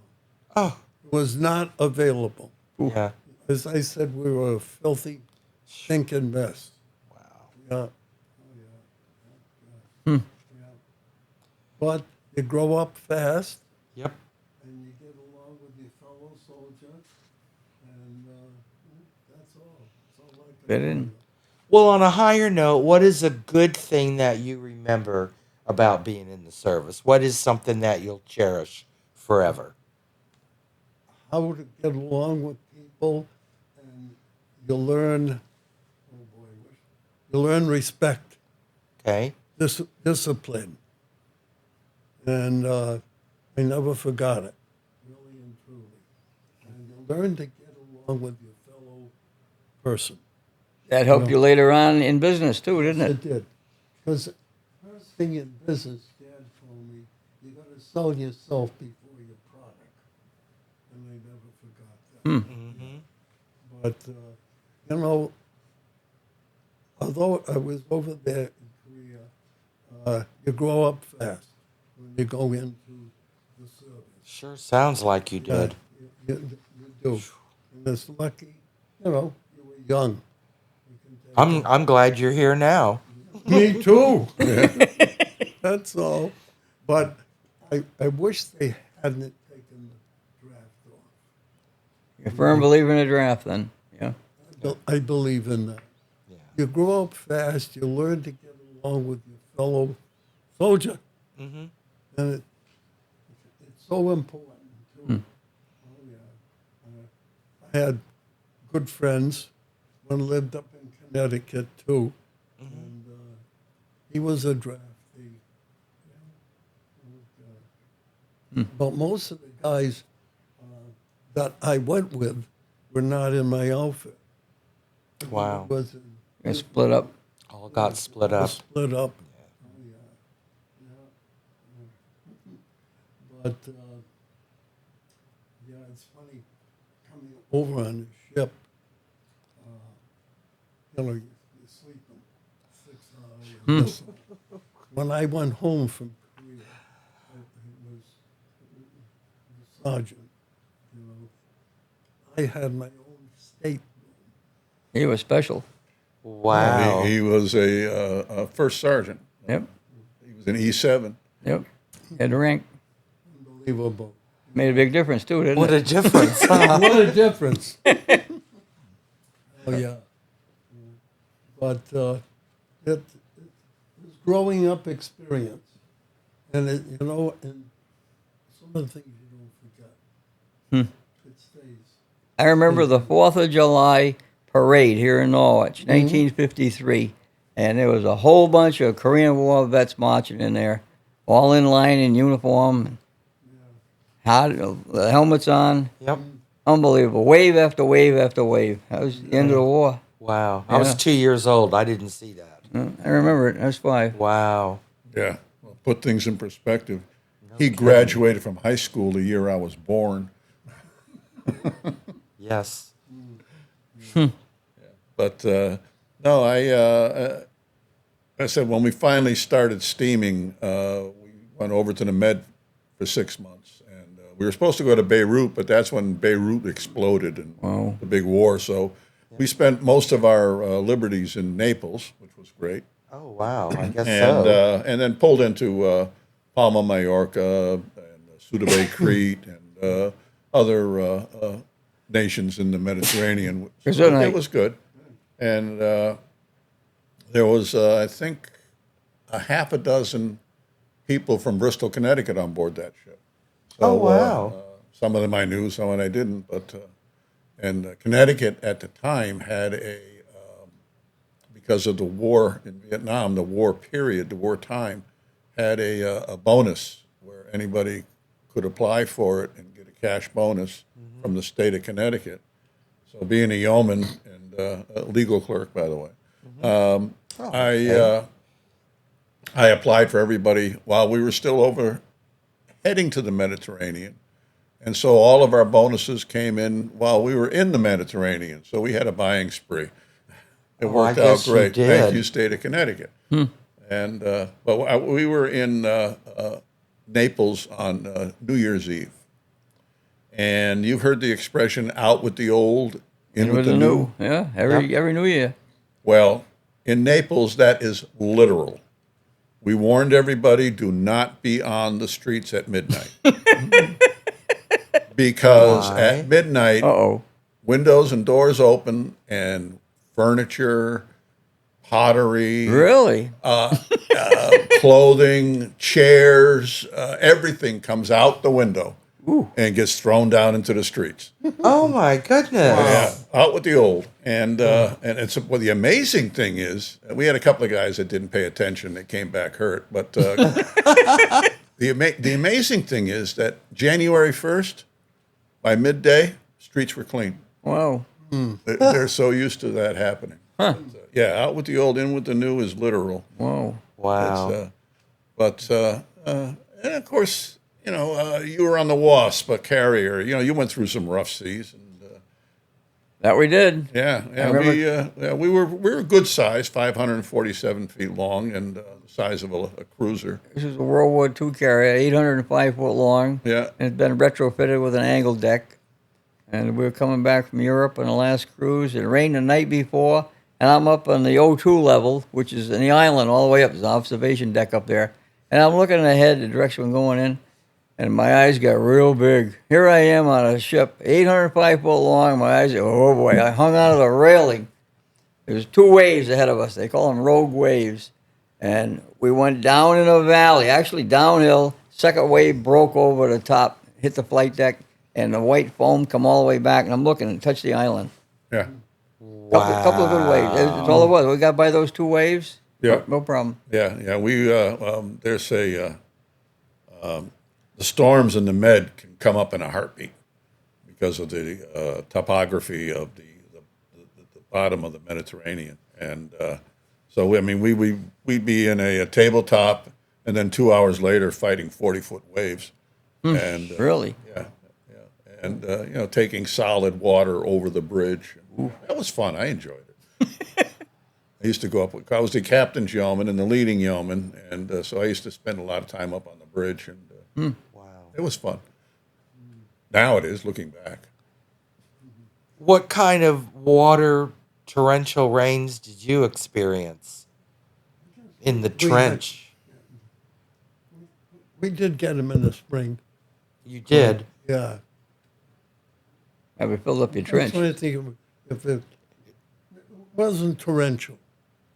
[SPEAKER 1] Oh,
[SPEAKER 3] was not available.
[SPEAKER 1] yeah.
[SPEAKER 3] As I said, we were a filthy, stinking mess.
[SPEAKER 1] Wow.
[SPEAKER 3] Yeah. Yeah. But you grow up fast,
[SPEAKER 1] Yep.
[SPEAKER 3] and you get along with your fellow soldier, and that's all. That's all I can
[SPEAKER 2] Fit
[SPEAKER 3] tell
[SPEAKER 2] in.
[SPEAKER 3] you.
[SPEAKER 1] Well, on a higher note, what is a good thing that you remember about being in the service? What is something that you'll cherish forever?
[SPEAKER 3] How to get along with people, and you learn. Oh boy, you learn respect,
[SPEAKER 1] Okay.
[SPEAKER 3] discipline, and I never forgot it, really and truly. And you learn to get along with your fellow person.
[SPEAKER 2] that helped you later on in business too, didn't it?
[SPEAKER 3] It did. Because first thing in business, Dad told me, you got to sell yourself before your product. And I never forgot that.
[SPEAKER 1] Mm-hmm.
[SPEAKER 3] But, you know, although I was over there in Korea, you grow up fast when you go into the service.
[SPEAKER 1] Sure sounds like you did.
[SPEAKER 3] You do. And it's lucky, you know, you were young. You can take
[SPEAKER 1] I'm glad you're here now.
[SPEAKER 3] Me too. That's all. But I wish they hadn't taken the draft off.
[SPEAKER 2] You're a firm believer in a draft, then. Yeah.
[SPEAKER 3] I believe in that.
[SPEAKER 1] Yeah.
[SPEAKER 3] You grow up fast. You learn to get along with your fellow soldier,
[SPEAKER 1] Mm-hmm.
[SPEAKER 3] and it's so important too. Oh yeah. I had good friends. One lived up in Connecticut too, and he was a draftee. But most of the guys that I went with were not in my outfit.
[SPEAKER 1] Wow.
[SPEAKER 3] It was
[SPEAKER 2] You're split up.
[SPEAKER 1] All got split up.
[SPEAKER 3] split up. Oh, yeah. But yeah, it's funny coming over on the ship. You know, you're sleeping 6 hours. Listen, when I went home from Korea, it was the sergeant. You know, I had my own state.
[SPEAKER 2] He was special.
[SPEAKER 1] Wow.
[SPEAKER 4] He was a first sergeant.
[SPEAKER 2] Yep.
[SPEAKER 4] He was an E7.
[SPEAKER 2] Yep. Had a rank.
[SPEAKER 3] Unbelievable.
[SPEAKER 2] Made a big difference too, didn't
[SPEAKER 1] What
[SPEAKER 2] it?
[SPEAKER 1] a difference. Huh?
[SPEAKER 3] What a difference. Oh, yeah. But it was growing up experience. And, you know, and some of the things you don't forget. It stays.
[SPEAKER 2] I remember the 4th of July parade here in Norwich, 1953. And there was a whole bunch of Korean War vets marching in there, all in line in uniform. Had the helmets on.
[SPEAKER 1] Yep.
[SPEAKER 2] Unbelievable. Wave after wave after wave. That was the end of the war.
[SPEAKER 1] Wow. I was
[SPEAKER 2] Yeah.
[SPEAKER 1] 2 years old. I didn't see that.
[SPEAKER 2] I remember it. I was 5.
[SPEAKER 1] Wow.
[SPEAKER 4] Yeah. Well, put things in perspective. He graduated from high school the year I was born.
[SPEAKER 1] Yes.
[SPEAKER 4] But no, I said when we finally started steaming, we went over to the Med for 6 months, and we were supposed to go to Beirut, but that's when Beirut exploded and the big war. So we spent most of our liberties in Naples, which was great,
[SPEAKER 1] Oh, wow. I guess
[SPEAKER 4] and
[SPEAKER 1] so.
[SPEAKER 4] and then pulled into Palma, Mallorca, and Suda Crete, and other nations in the Mediterranean.
[SPEAKER 2] Was
[SPEAKER 4] So
[SPEAKER 2] that nice?
[SPEAKER 4] it was good. And there was, I think, a half a dozen people from Bristol, Connecticut on board that ship. So,
[SPEAKER 1] Oh, wow.
[SPEAKER 4] some of them I knew, some I didn't. But and Connecticut at the time had because of the war in Vietnam, the war period, the war time, had a bonus where anybody could apply for it and get a cash bonus from the state of Connecticut. So being a yeoman and a legal clerk, by the way, I applied for everybody while we were still over heading to the Mediterranean. And so all of our bonuses came in while we were in the Mediterranean. So we had a buying spree. It
[SPEAKER 1] Oh,
[SPEAKER 4] worked
[SPEAKER 1] I
[SPEAKER 4] out
[SPEAKER 1] guess you
[SPEAKER 4] great.
[SPEAKER 1] did.
[SPEAKER 4] Thank you, state of Connecticut. And but we were in Naples on New Year's Eve, and you've heard the expression "out with the old, in
[SPEAKER 2] And
[SPEAKER 4] with the new."
[SPEAKER 2] Yeah, every New Year.
[SPEAKER 4] Well, in Naples, that is literal. We warned everybody, do not be on the streets at midnight. Because
[SPEAKER 1] Why?
[SPEAKER 4] at midnight,
[SPEAKER 2] Uh-oh.
[SPEAKER 4] windows and doors open and furniture, pottery,
[SPEAKER 2] Really?
[SPEAKER 4] clothing, chairs, everything comes out the window and gets thrown down into the streets.
[SPEAKER 1] Oh my goodness.
[SPEAKER 4] Yeah, out with the old. And it's well, the amazing thing is we had a couple of guys that didn't pay attention. They came back hurt. But the amazing thing is that January 1st, by midday, streets were clean.
[SPEAKER 2] Wow.
[SPEAKER 4] They're so used to that happening.
[SPEAKER 2] Huh.
[SPEAKER 4] Yeah, out with the old, in with the new is literal.
[SPEAKER 2] Wow.
[SPEAKER 1] Wow.
[SPEAKER 4] And of course, you were on the Wasp, a carrier. You went through some rough seas. And,
[SPEAKER 2] That we did.
[SPEAKER 4] yeah,
[SPEAKER 2] remember-
[SPEAKER 4] we were good size, 547 feet long, and the size of a cruiser.
[SPEAKER 2] This is a World War II carrier, 805 foot long.
[SPEAKER 4] Yeah.
[SPEAKER 2] And it's been retrofitted with an angle deck. And we were coming back from Europe on the last cruise. It rained the night before, and I'm up on the O2 level, which is in the island all the way up. There's an observation deck up there. And I'm looking ahead, the direction we're going in, and my eyes got real big. Here I am on a ship, 805 foot long. My eyes, oh boy, I hung onto the railing. There's two waves ahead of us. They call them rogue waves. And we went down in a valley, actually downhill. Second wave broke over the top, hit the flight deck, and the white foam come all the way back. And I'm looking and touched the island.
[SPEAKER 4] Yeah.
[SPEAKER 2] Couple of good waves. That's all it was. We got by those two waves.
[SPEAKER 4] Yeah.
[SPEAKER 2] No problem.
[SPEAKER 4] Yeah. We there's the storms in the Med can come up in a heartbeat because of the topography of the bottom of the Mediterranean, and so we'd be in a tabletop, and then 2 hours later fighting 40-foot waves, and
[SPEAKER 2] Really?
[SPEAKER 4] yeah, and taking solid water over the bridge. That was fun. I enjoyed it. I used to go up. I was the captain's yeoman and the leading yeoman, and so I used to spend a lot of time up on the bridge, and
[SPEAKER 1] Wow.
[SPEAKER 4] it was fun. Now it is, looking back.
[SPEAKER 1] What kind of water torrential rains did you experience in the trench?
[SPEAKER 3] We did get them in the spring.
[SPEAKER 1] You did.
[SPEAKER 3] Yeah.
[SPEAKER 2] Have we filled up your
[SPEAKER 3] I was
[SPEAKER 2] trench?
[SPEAKER 3] trying to think if it wasn't torrential.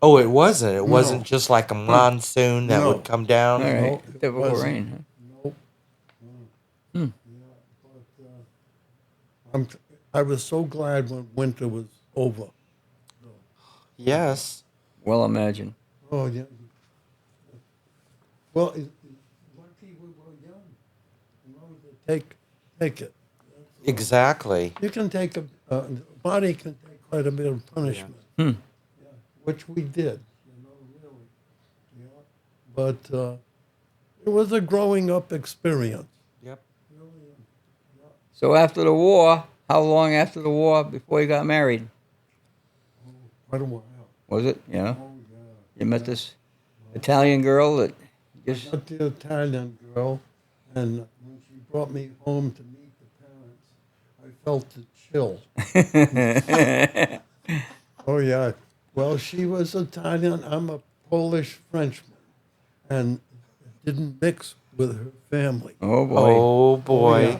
[SPEAKER 1] Oh, it wasn't. It wasn't just like a monsoon that
[SPEAKER 3] No.
[SPEAKER 1] would come down.
[SPEAKER 2] All right.
[SPEAKER 3] No, it
[SPEAKER 2] Typical
[SPEAKER 3] wasn't.
[SPEAKER 2] rain.
[SPEAKER 3] Nope. Yeah, but I was so glad when winter was over.
[SPEAKER 1] Yes.
[SPEAKER 2] Well, imagine.
[SPEAKER 3] Oh yeah. Well, lucky we were young. To take it.
[SPEAKER 1] Exactly.
[SPEAKER 3] You can take a body can take quite a bit of punishment. Yeah, which we did. Really. Yeah. But it was a growing up experience.
[SPEAKER 1] Yep.
[SPEAKER 2] So after the war, how long after the war before you got married?
[SPEAKER 3] Quite a while.
[SPEAKER 2] Was it? Yeah.
[SPEAKER 3] Oh yeah.
[SPEAKER 2] You met this Italian girl that just.
[SPEAKER 3] Met the Italian girl, and when she brought me home to meet the parents, I felt the chill. Oh yeah. Well, she was Italian. I'm a Polish Frenchman, and it didn't mix with her family.
[SPEAKER 2] Oh boy.
[SPEAKER 1] Oh boy.
[SPEAKER 3] Yeah.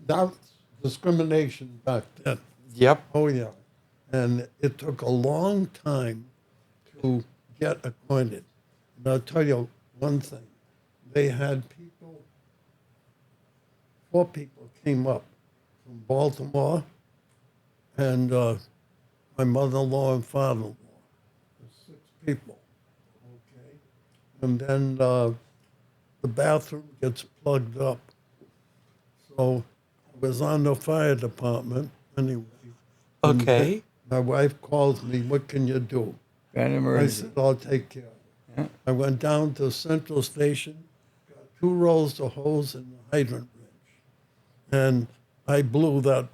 [SPEAKER 3] That's discrimination back then.
[SPEAKER 1] Yep.
[SPEAKER 3] Oh yeah. And it took a long time to get acquainted. And I'll tell you one thing. They had four people came up from Baltimore, and my mother-in-law and father-in-law. 6 people. Okay. And then the bathroom gets plugged up. So I was on the fire department anyway. And
[SPEAKER 1] Okay.
[SPEAKER 3] my wife calls me, what can you do?
[SPEAKER 2] Got an
[SPEAKER 3] I
[SPEAKER 2] emergency.
[SPEAKER 3] said, I'll take care of it.
[SPEAKER 2] Yeah.
[SPEAKER 3] I went down to Central Station, got 2 rolls of hose and a hydrant wrench. And I blew that.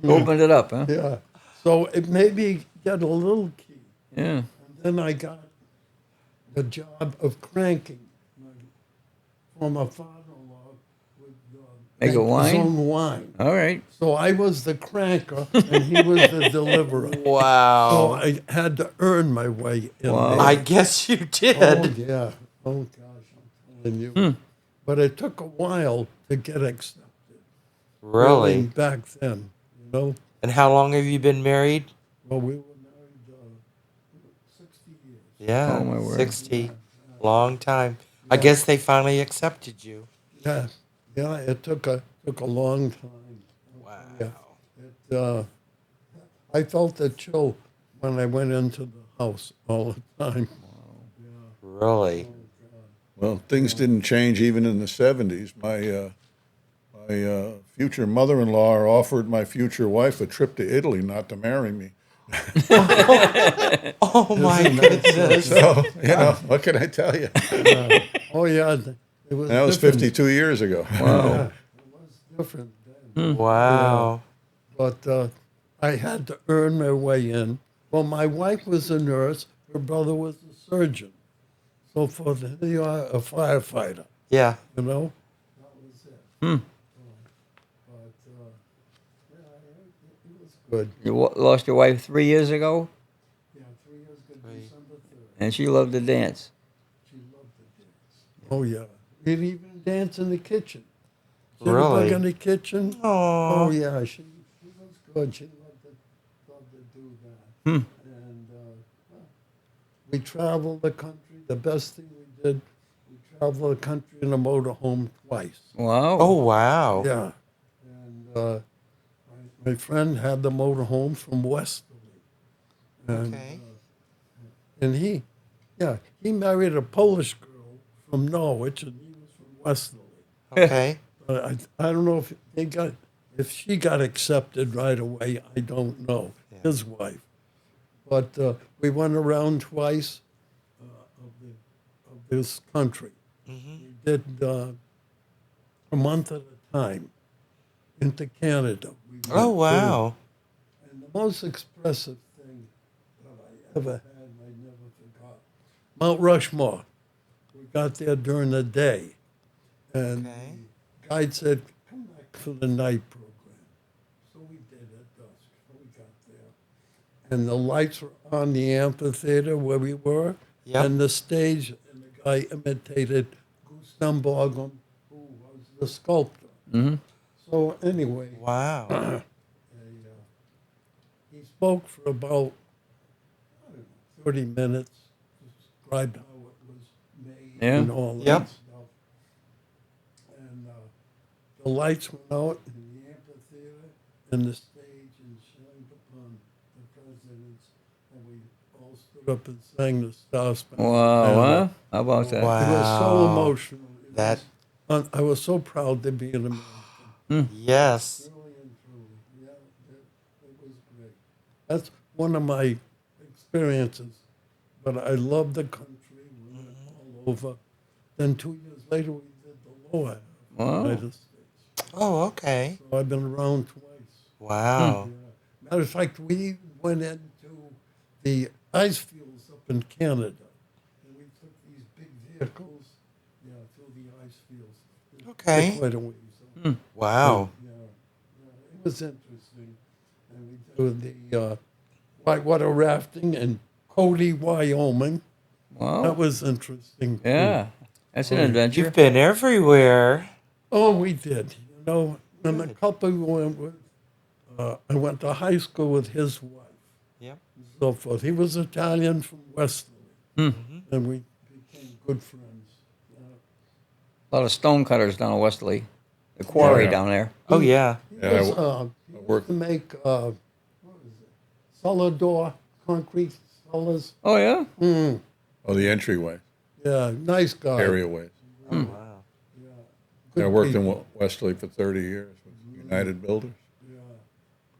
[SPEAKER 2] Opened it up, huh?
[SPEAKER 3] Yeah. So it made me get a little key.
[SPEAKER 2] Yeah.
[SPEAKER 3] And then I got the job of cranking. My former father-in-law would
[SPEAKER 2] Make a
[SPEAKER 3] his
[SPEAKER 2] wine?
[SPEAKER 3] own wine.
[SPEAKER 2] All right.
[SPEAKER 3] So I was the cranker and he was the deliverer. So
[SPEAKER 1] Wow.
[SPEAKER 3] I had to earn my way in
[SPEAKER 2] Wow.
[SPEAKER 1] I
[SPEAKER 3] there.
[SPEAKER 1] guess you
[SPEAKER 3] Oh,
[SPEAKER 1] did.
[SPEAKER 3] yeah. Oh, gosh, I'm telling you.
[SPEAKER 2] Hmm.
[SPEAKER 3] But it took a while to get accepted.
[SPEAKER 1] Really?
[SPEAKER 3] Back then, you know.
[SPEAKER 1] And how long have you been married?
[SPEAKER 3] Well, we were married 60 years.
[SPEAKER 1] Yeah,
[SPEAKER 2] Oh, my word.
[SPEAKER 1] 60. Long time. I
[SPEAKER 3] Yeah.
[SPEAKER 1] guess they finally accepted you.
[SPEAKER 3] Yeah, yeah. It took a long time.
[SPEAKER 1] Wow.
[SPEAKER 3] Yeah. I felt the chill when I went into the house all the time.
[SPEAKER 1] Really?
[SPEAKER 4] Well, things didn't change even in the 70s. My future mother-in-law offered my future wife a trip to Italy not to marry me.
[SPEAKER 1] Oh my
[SPEAKER 3] Isn't that
[SPEAKER 1] goodness.
[SPEAKER 4] So, what can I tell you?
[SPEAKER 3] Oh yeah, it was.
[SPEAKER 4] That was
[SPEAKER 3] different.
[SPEAKER 4] 52 years ago.
[SPEAKER 2] Wow.
[SPEAKER 3] Yeah, it was different then.
[SPEAKER 1] Wow.
[SPEAKER 3] But I had to earn my way in. Well, my wife was a nurse. Her brother was a surgeon. So for the a firefighter,
[SPEAKER 1] Yeah.
[SPEAKER 3] you know, that was it.
[SPEAKER 2] Hmm.
[SPEAKER 3] But yeah, it was good.
[SPEAKER 2] You lost your wife 3 years ago,
[SPEAKER 3] Yeah, 3 years ago,
[SPEAKER 1] Right.
[SPEAKER 3] December 3rd.
[SPEAKER 2] and she loved to dance.
[SPEAKER 3] She loved to dance. Oh yeah, we'd even dance in the kitchen.
[SPEAKER 1] Really?
[SPEAKER 3] Jitterbug in the kitchen.
[SPEAKER 1] Aw.
[SPEAKER 3] Oh yeah, she was good. She loved to do that.
[SPEAKER 2] Hmm.
[SPEAKER 3] And we traveled the country. The best thing we did, we traveled the country in a motorhome twice.
[SPEAKER 2] Wow.
[SPEAKER 1] Oh, wow.
[SPEAKER 3] Yeah, and my friend had the motorhome from Westerly, and
[SPEAKER 1] Okay.
[SPEAKER 3] and he married a Polish girl from Norwich, and he was from Westerly.
[SPEAKER 1] Okay.
[SPEAKER 3] I don't know if she got accepted right away. I don't know.
[SPEAKER 1] Yeah.
[SPEAKER 3] His wife, but we went around twice of this country.
[SPEAKER 1] Hmm.
[SPEAKER 3] We did a month at a time into Canada. We went
[SPEAKER 1] Oh,
[SPEAKER 3] to-
[SPEAKER 1] wow.
[SPEAKER 3] and the most expressive thing that I ever had, and I never forgot, Mount Rushmore. We got there during the day, and
[SPEAKER 1] Okay.
[SPEAKER 3] the guide said, "Come back for the night program." So we did at dusk. So we got there, and the lights were on the amphitheater where we were,
[SPEAKER 1] Yep.
[SPEAKER 3] and the stage, and the guy imitated Gustav Borglum, who was the sculptor.
[SPEAKER 2] Hmm.
[SPEAKER 3] So anyway,
[SPEAKER 1] Wow.
[SPEAKER 3] he spoke for about I don't know, 30 minutes, described how it was made
[SPEAKER 2] Yeah.
[SPEAKER 3] and all
[SPEAKER 1] Yep.
[SPEAKER 3] that stuff. And the lights went out in the amphitheater and the stage and shined upon the presidents, and we all stood up and sang the Star Spangled
[SPEAKER 2] Wow.
[SPEAKER 3] Banner.
[SPEAKER 2] Huh? How about that?
[SPEAKER 1] Wow.
[SPEAKER 3] It was so emotional.
[SPEAKER 1] That-
[SPEAKER 3] I was so proud to be an American.
[SPEAKER 1] Yes.
[SPEAKER 3] Really and truly. Yeah, it was great. That's one of my experiences. But I love the country. We went all over. Then 2 years later, we did the lower half of the
[SPEAKER 2] Wow.
[SPEAKER 3] United States.
[SPEAKER 1] Oh, okay.
[SPEAKER 3] So I've been around twice.
[SPEAKER 1] Wow.
[SPEAKER 3] Yeah. Matter of fact, we went into the ice fields up in Canada. And we took these big vehicles through the ice fields. It took
[SPEAKER 1] Okay.
[SPEAKER 3] quite a ways.
[SPEAKER 1] Wow.
[SPEAKER 3] Yeah, it was interesting. And we did the whitewater rafting in Cody, Wyoming. That
[SPEAKER 2] Wow.
[SPEAKER 3] was interesting. too.
[SPEAKER 2] Yeah. That's an adventure.
[SPEAKER 1] You've been everywhere.
[SPEAKER 3] Oh, we did. You know, and the couple we went with, I went to high school with his wife
[SPEAKER 1] Yep.
[SPEAKER 3] and so forth. He was Italian from Westerly,
[SPEAKER 2] Hmm.
[SPEAKER 3] and we became good friends.
[SPEAKER 2] A lot of stone cutters down in Westerly. The quarry
[SPEAKER 4] Yeah.
[SPEAKER 2] down there.
[SPEAKER 1] Oh, yeah.
[SPEAKER 3] He
[SPEAKER 4] Yeah,
[SPEAKER 3] was, he
[SPEAKER 4] I
[SPEAKER 3] used
[SPEAKER 4] worked-
[SPEAKER 3] to make, what was it, cellar door, concrete cellars.
[SPEAKER 2] Oh, yeah?
[SPEAKER 3] Mm,
[SPEAKER 4] Oh, the entryway,
[SPEAKER 3] yeah, nice guy.
[SPEAKER 4] areaways.
[SPEAKER 1] Oh, wow.
[SPEAKER 3] Yeah,
[SPEAKER 4] I
[SPEAKER 3] good
[SPEAKER 4] worked in
[SPEAKER 3] people.
[SPEAKER 4] Westerly for 30 years with United Builders.
[SPEAKER 3] Yeah.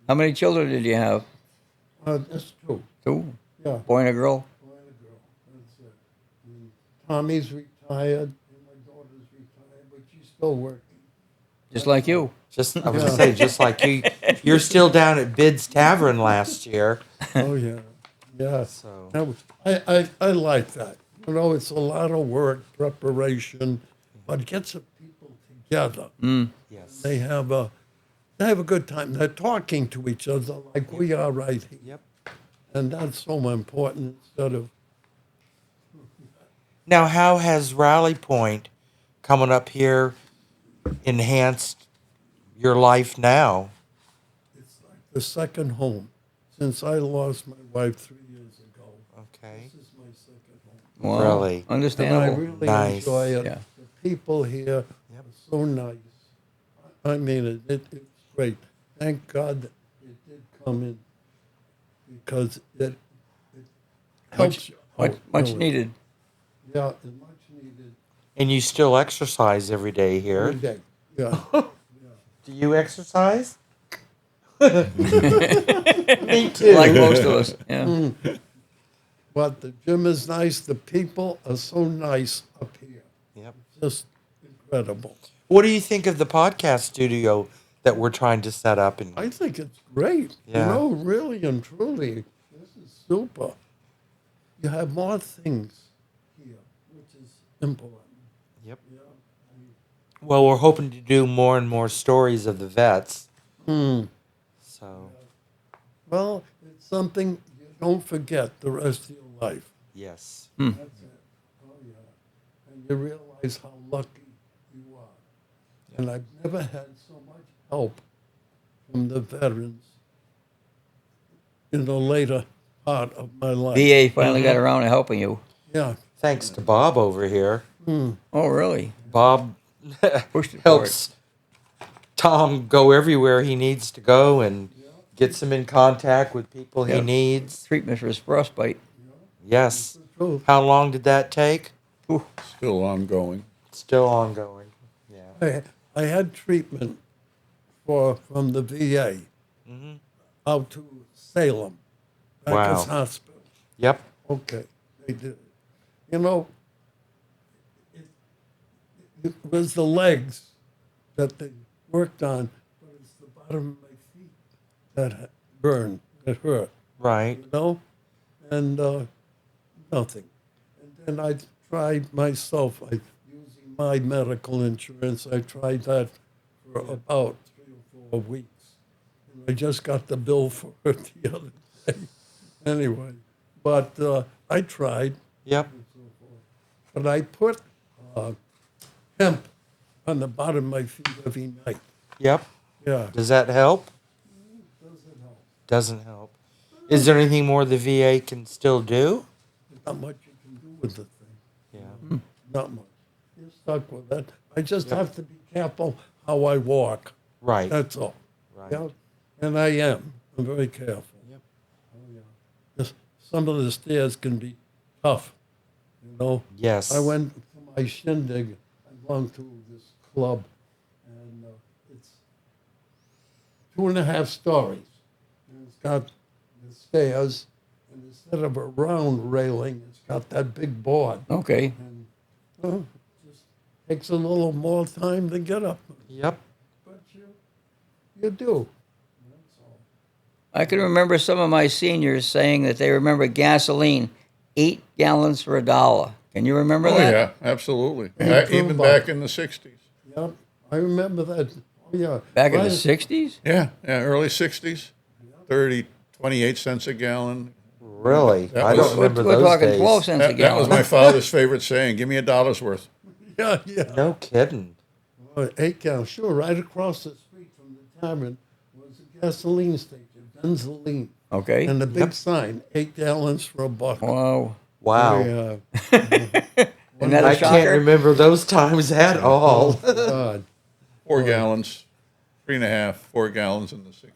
[SPEAKER 2] How many children did you have?
[SPEAKER 3] That's true.
[SPEAKER 2] 2?
[SPEAKER 3] Yeah,
[SPEAKER 2] Boy and a girl?
[SPEAKER 3] boy and a girl. That's it. And Tommy's retired, and my daughter's retired, but she's still working.
[SPEAKER 2] Just like you.
[SPEAKER 1] Just, I was going to say, just like you. You're still down at Bid's Tavern last year.
[SPEAKER 3] Oh yeah. Yeah.
[SPEAKER 1] So
[SPEAKER 3] I like that. You know, it's a lot of work, preparation, but it gets the people together.
[SPEAKER 1] yes.
[SPEAKER 3] They have a good time. They're talking to each other like we are right here.
[SPEAKER 1] Yep.
[SPEAKER 3] And that's so important instead of,
[SPEAKER 1] Now, how has Rally Point coming up here enhanced your life now?
[SPEAKER 3] it's like the second home. Since I lost my wife 3 years ago,
[SPEAKER 1] Okay.
[SPEAKER 3] this is my second home.
[SPEAKER 2] Wow.
[SPEAKER 1] Really?
[SPEAKER 3] And I
[SPEAKER 2] Understandable.
[SPEAKER 3] really
[SPEAKER 1] Nice.
[SPEAKER 3] enjoy it.
[SPEAKER 2] Yeah.
[SPEAKER 3] The people here
[SPEAKER 1] Yep.
[SPEAKER 3] are so nice. I mean, it's great. Thank God that it did come in because it helps you.
[SPEAKER 2] Much
[SPEAKER 3] out.
[SPEAKER 2] needed.
[SPEAKER 3] Yeah, it's much needed
[SPEAKER 1] And you still exercise every day here.
[SPEAKER 3] every day. Yeah.
[SPEAKER 1] Do you exercise? Me too.
[SPEAKER 2] Like most of us. Yeah.
[SPEAKER 3] But the gym is nice. The people are so nice up here.
[SPEAKER 1] Yep.
[SPEAKER 3] Just incredible.
[SPEAKER 1] What do you think of the podcast studio that we're trying to set up? And
[SPEAKER 3] I think it's great.
[SPEAKER 1] Yeah.
[SPEAKER 3] You know, really and truly, this is super. You have more things here, which is important.
[SPEAKER 1] Yep.
[SPEAKER 3] Yeah.
[SPEAKER 1] Well, we're hoping to do more and more stories of the vets. So
[SPEAKER 3] Well, it's something you don't forget the rest of your life.
[SPEAKER 1] yes.
[SPEAKER 3] That's it. Oh, yeah. And you realize how lucky you are. And I've never had so much help from the veterans in the later part of my life.
[SPEAKER 2] VA finally got around to helping you.
[SPEAKER 3] Yeah.
[SPEAKER 1] Thanks to Bob over here.
[SPEAKER 2] Oh, really?
[SPEAKER 1] Bob
[SPEAKER 2] Pushed it
[SPEAKER 1] helps Tom go everywhere he needs to go and gets him in contact with people he
[SPEAKER 2] Yeah.
[SPEAKER 1] needs.
[SPEAKER 2] Treatment for his frostbite.
[SPEAKER 1] Yes.
[SPEAKER 3] The truth.
[SPEAKER 1] How long did that take?
[SPEAKER 4] Still ongoing.
[SPEAKER 1] Still ongoing. Yeah.
[SPEAKER 3] I had treatment from the VA out to Salem, Backus
[SPEAKER 1] Wow.
[SPEAKER 3] Hospital.
[SPEAKER 1] Yep.
[SPEAKER 3] Okay, they did it. You know, it was the legs that they worked on, but it's the bottom of my feet that burned, that hurt,
[SPEAKER 1] Right.
[SPEAKER 3] you know? And nothing. And then I tried myself, using my medical insurance, I tried that for about 3 or 4 weeks. And I just got the bill for it the other day. Anyway, but I tried.
[SPEAKER 1] Yep.
[SPEAKER 3] But I put hemp on the bottom of my feet every night.
[SPEAKER 1] Yep.
[SPEAKER 3] Yeah.
[SPEAKER 1] Does that help?
[SPEAKER 3] Doesn't help.
[SPEAKER 1] Doesn't help. Is there anything more the VA can still do?
[SPEAKER 3] Not much you can do with the thing.
[SPEAKER 1] Yeah.
[SPEAKER 3] Not much. You're stuck with it. I just have to be careful how I walk.
[SPEAKER 1] Right.
[SPEAKER 3] That's all.
[SPEAKER 1] Right.
[SPEAKER 3] Yeah. And I am. I'm very careful.
[SPEAKER 1] Yep.
[SPEAKER 3] Oh, yeah. Just some of the stairs can be tough. You know?
[SPEAKER 1] Yes.
[SPEAKER 3] I went to my shindig. I belong to this club, and it's 2.5 stories. And it's got the stairs, and instead of a round railing, it's got that big board.
[SPEAKER 2] Okay.
[SPEAKER 3] And it just takes a little more time to get up.
[SPEAKER 1] Yep.
[SPEAKER 3] But you do. That's all.
[SPEAKER 2] I can remember some of my seniors saying that they remember gasoline, 8 gallons for $1. Can you remember
[SPEAKER 4] Oh,
[SPEAKER 2] that?
[SPEAKER 4] yeah, absolutely.
[SPEAKER 3] And
[SPEAKER 4] Even
[SPEAKER 3] Frumbach.
[SPEAKER 4] back in the 60s.
[SPEAKER 3] Yep, I remember that. Oh, yeah.
[SPEAKER 2] Back in the
[SPEAKER 3] Right.
[SPEAKER 2] 60s?
[SPEAKER 4] Yeah, early 60s. 28 cents a gallon.
[SPEAKER 1] Really?
[SPEAKER 4] That
[SPEAKER 1] I
[SPEAKER 4] was-
[SPEAKER 1] don't remember
[SPEAKER 2] We're
[SPEAKER 1] those
[SPEAKER 2] talking
[SPEAKER 1] days.
[SPEAKER 2] 12 cents a
[SPEAKER 4] That
[SPEAKER 2] gallon.
[SPEAKER 4] was my father's favorite saying, give me $1 worth.
[SPEAKER 3] Yeah, yeah.
[SPEAKER 1] No kidding.
[SPEAKER 3] 8 gallons. Sure, right across the street from the tavern was a gasoline station, Benzoline.
[SPEAKER 2] Okay.
[SPEAKER 3] And the big sign, 8 gallons for a buck.
[SPEAKER 2] Wow.
[SPEAKER 1] Wow.
[SPEAKER 3] Yeah.
[SPEAKER 2] Isn't that a
[SPEAKER 1] I
[SPEAKER 2] shocker?
[SPEAKER 1] can't remember those times at all.
[SPEAKER 3] God.
[SPEAKER 4] 4 gallons, 3.5, 4 gallons in the 60s.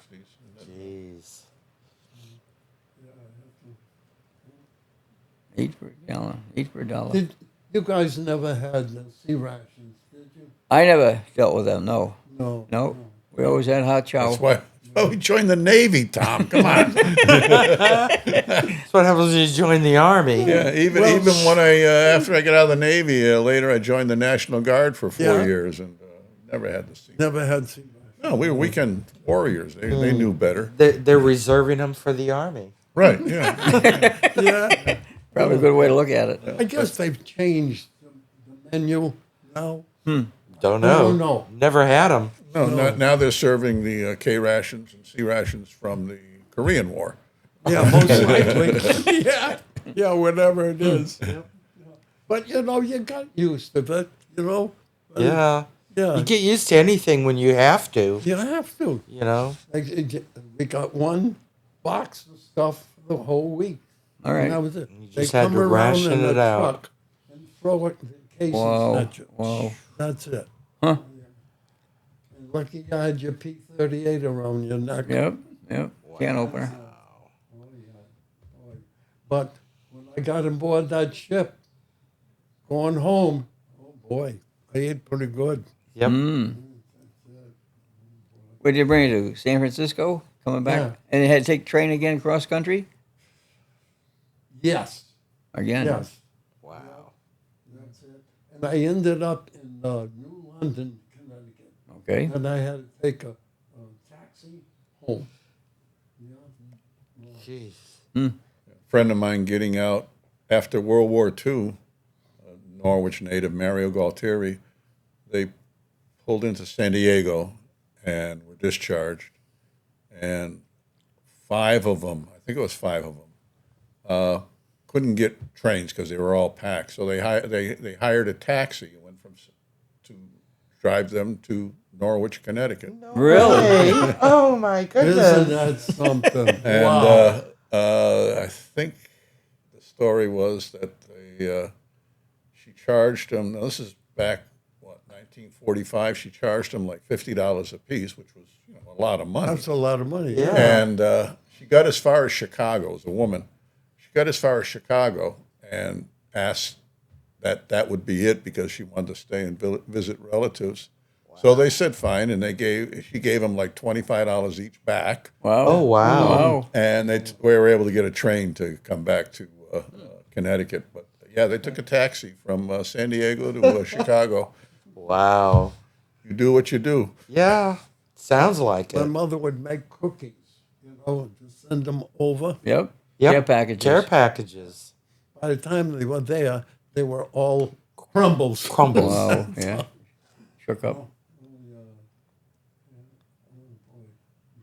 [SPEAKER 1] Jeez.
[SPEAKER 2] 8 per gallon, 8 per dollar.
[SPEAKER 3] Did you guys never had the sea rations, did you?
[SPEAKER 2] I never dealt with them, no.
[SPEAKER 3] No.
[SPEAKER 2] No. We always had hot chow.
[SPEAKER 4] That's why we joined the Navy, Tom. Come on.
[SPEAKER 1] That's what happens when you join the Army.
[SPEAKER 4] Yeah, even when I after I got out of the Navy, later I joined the National Guard for 4
[SPEAKER 3] Yeah.
[SPEAKER 4] years and never had to see.
[SPEAKER 3] Never had sea rations.
[SPEAKER 4] No, we were weekend warriors. They knew better.
[SPEAKER 1] They're reserving them for the Army.
[SPEAKER 4] Right, yeah.
[SPEAKER 3] Yeah.
[SPEAKER 2] Probably a good way to look at it.
[SPEAKER 3] I guess they've changed the menu now.
[SPEAKER 1] Don't
[SPEAKER 3] I
[SPEAKER 1] know.
[SPEAKER 3] don't know.
[SPEAKER 1] Never had them.
[SPEAKER 4] No, now they're serving the K rations and C rations from the Korean War.
[SPEAKER 3] Yeah, most likely. Yeah, whatever it is. But you got used to it.
[SPEAKER 1] Yeah.
[SPEAKER 3] Yeah.
[SPEAKER 1] You get used to anything when you have to.
[SPEAKER 3] You have to.
[SPEAKER 1] Like,
[SPEAKER 3] We got one box of stuff for the whole week.
[SPEAKER 2] All right.
[SPEAKER 3] And that was it.
[SPEAKER 1] You
[SPEAKER 3] They
[SPEAKER 1] just had
[SPEAKER 3] come
[SPEAKER 1] to
[SPEAKER 3] around
[SPEAKER 1] ration
[SPEAKER 3] in a
[SPEAKER 1] it out.
[SPEAKER 3] truck and throw it in cases
[SPEAKER 2] Whoa.
[SPEAKER 3] at you.
[SPEAKER 2] Whoa.
[SPEAKER 3] That's it.
[SPEAKER 2] Huh.
[SPEAKER 3] And lucky you had your P-38 around your neck.
[SPEAKER 2] Yep. Can opener.
[SPEAKER 3] But when I got aboard that ship, going home, oh boy, I ate pretty good.
[SPEAKER 1] Yep.
[SPEAKER 2] Where did you bring it to? San Francisco? Coming back?
[SPEAKER 3] Yeah.
[SPEAKER 2] And you had to take train again cross country?
[SPEAKER 3] Yes.
[SPEAKER 2] Again?
[SPEAKER 3] Yes.
[SPEAKER 1] Wow.
[SPEAKER 3] That's it. And I ended up in New London, Connecticut.
[SPEAKER 2] Okay.
[SPEAKER 3] And I had to take a taxi home.
[SPEAKER 1] Jeez.
[SPEAKER 4] A friend of mine getting out after World War II, a Norwich native, Mario Galtieri, they pulled into San Diego and were discharged. And 5 of them, I think it was 5 of them, couldn't get trains because they were all packed. So they hired a taxi and went to drive them to Norwich, Connecticut.
[SPEAKER 2] Really?
[SPEAKER 1] Hey, oh my
[SPEAKER 3] Isn't
[SPEAKER 1] goodness.
[SPEAKER 3] that something?
[SPEAKER 4] And
[SPEAKER 3] Wow.
[SPEAKER 4] I think the story was that she charged them. Now this is back 1945. She charged them like $50 a piece, which was a lot of money.
[SPEAKER 3] That's a lot of money.
[SPEAKER 1] Yeah.
[SPEAKER 4] And she got as far as Chicago as a woman. She got as far as Chicago and asked that would be it because she wanted to stay and visit relatives. Wow. So they said fine, and she gave them like $25 each back.
[SPEAKER 2] Wow.
[SPEAKER 1] Oh, wow.
[SPEAKER 4] And we were able to get a train to come back to Connecticut. But yeah, they took a taxi from San Diego to Chicago.
[SPEAKER 1] Wow.
[SPEAKER 4] You do what you do.
[SPEAKER 1] Yeah. Sounds like
[SPEAKER 3] My
[SPEAKER 1] it.
[SPEAKER 3] mother would make cookies, and just send them over.
[SPEAKER 2] Yep.
[SPEAKER 1] Yep.
[SPEAKER 2] Care packages.
[SPEAKER 1] Care packages.
[SPEAKER 3] By the time they were there, they were all crumbles.
[SPEAKER 1] Crumbles.
[SPEAKER 2] Wow. Yeah. Shook up.